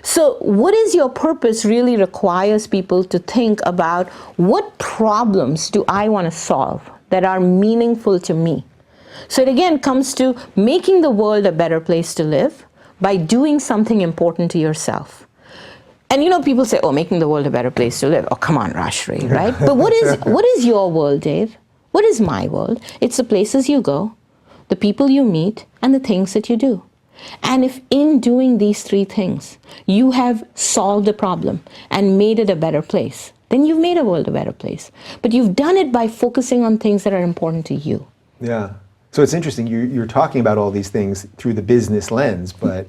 So what is your purpose really requires people to think about, what problems do I want to solve that are meaningful to me? So it again comes to making the world a better place to live by doing something important to yourself. And people say, oh, making the world a better place to live. Oh, come on, Rajshree, right? But what is your world, Dave? What is my world? It's the places you go, the people you meet, and the things that you do. And if in doing these 3 things, you have solved a problem and made it a better place, then you've made a world a better place. But you've done it by focusing on things that are important to you. Yeah. So it's interesting. You're talking about all these things through the business lens, but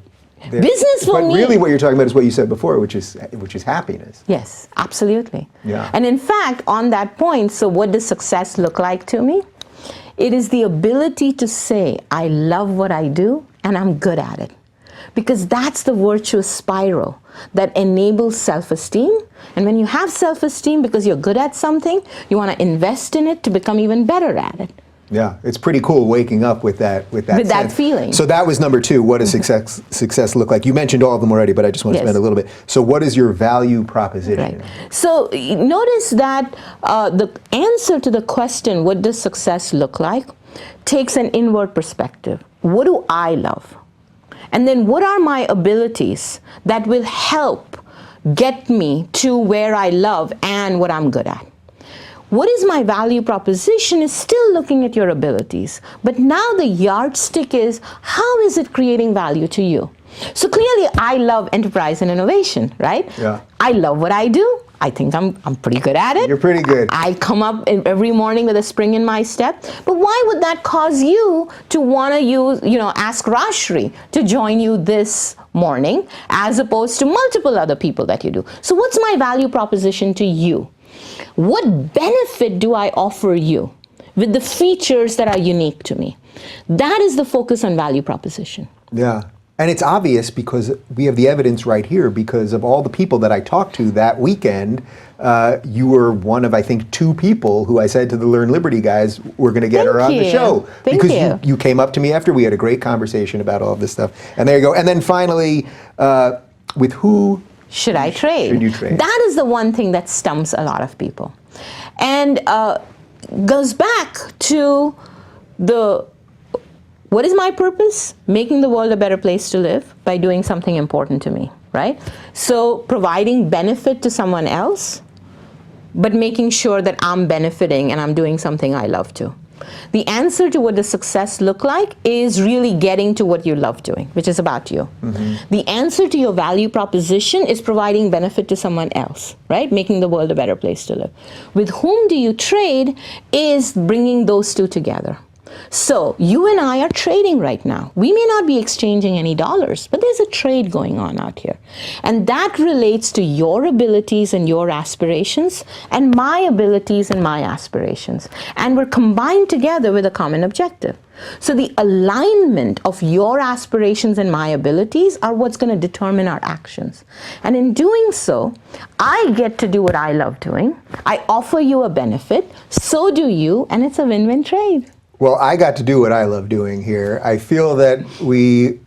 business for me. But really, what you're talking about is what you said before, which is happiness. Yes, absolutely. Yeah. And in fact, on that point, so what does success look like to me? It is the ability to say, I love what I do and I'm good at it. Because that's the virtuous spiral that enables self-esteem. And when you have self-esteem because you're good at something, you want to invest in it to become even better at it. Yeah, it's pretty cool waking up with that sense. Feeling. So that was number 2. What does success look like? You mentioned all of them already, but I just want to spend a little bit. So what is your value proposition? Right. So notice that the answer to the question, what does success look like, takes an inward perspective. What do I love? And then what are my abilities that will help get me to where I love and what I'm good at? What is my value proposition is still looking at your abilities. But now the yardstick is, how is it creating value to you? So clearly, I love enterprise and innovation, right? Yeah. I love what I do. I think I'm pretty good at it. You're pretty good. I come up every morning with a spring in my step. But why would that cause you to want to ask Rajshree to join you this morning as opposed to multiple other people that you do? So what's my value proposition to you? What benefit do I offer you with the features that are unique to me? That is the focus on value proposition. Yeah. And it's obvious because we have the evidence right here because of all the people that I talked to that weekend. You were one of, I think, 2 people who I said to the Learn Liberty guys, we're going to get her on the show. Because you came up to me after. We had a great conversation about all of this stuff. And there you go. And then finally, with who should I trade? Should you trade? That is the one thing that stumps a lot of people. And goes back to what is my purpose? Making the world a better place to live by doing something important to me, right? So providing benefit to someone else, but making sure that I'm benefiting and I'm doing something I love to. The answer to what does success look like is really getting to what you love doing, which is about you. Mm-hmm. The answer to your value proposition is providing benefit to someone else, right? Making the world a better place to live. With whom do you trade is bringing those 2 together. So you and I are trading right now. We may not be exchanging any dollars, but there's a trade going on out here. And that relates to your abilities and your aspirations and my abilities and my aspirations. And we're combined together with a common objective. So the alignment of your aspirations and my abilities are what's going to determine our actions. And in doing so, I get to do what I love doing. I offer you a benefit, so do you, and it's a win-win trade. Well, I got to do what I love doing here. I feel that we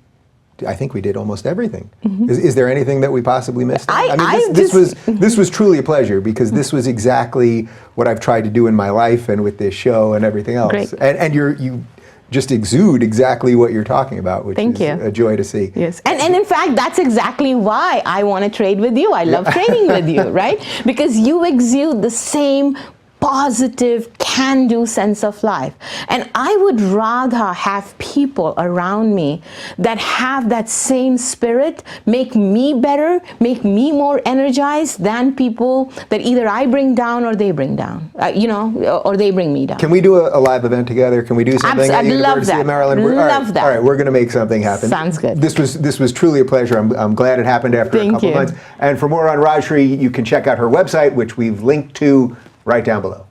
I think we did almost everything. Is there anything that we possibly missed? This was truly a pleasure, because this was exactly what I've tried to do in my life and with this show and everything else. Great. And you just exude exactly what you're talking about, which is a joy to see. Yes, and in fact, that's exactly why I want to trade with you. I love trading with you, right? Because you exude the same positive, can-do sense of life. And I would rather have people around me that have that same spirit, make me better, make me more energized, than people that either I bring down or they bring down, or they bring me down. Can we do a live event together? Can we do something at I'd love University that. of Maryland? Love that. All right, we're going to make something happen. Sounds good. This was truly a pleasure. I'm glad it happened after a couple months. And for more on Rajshree, you can check out her website, which we've linked to right down below.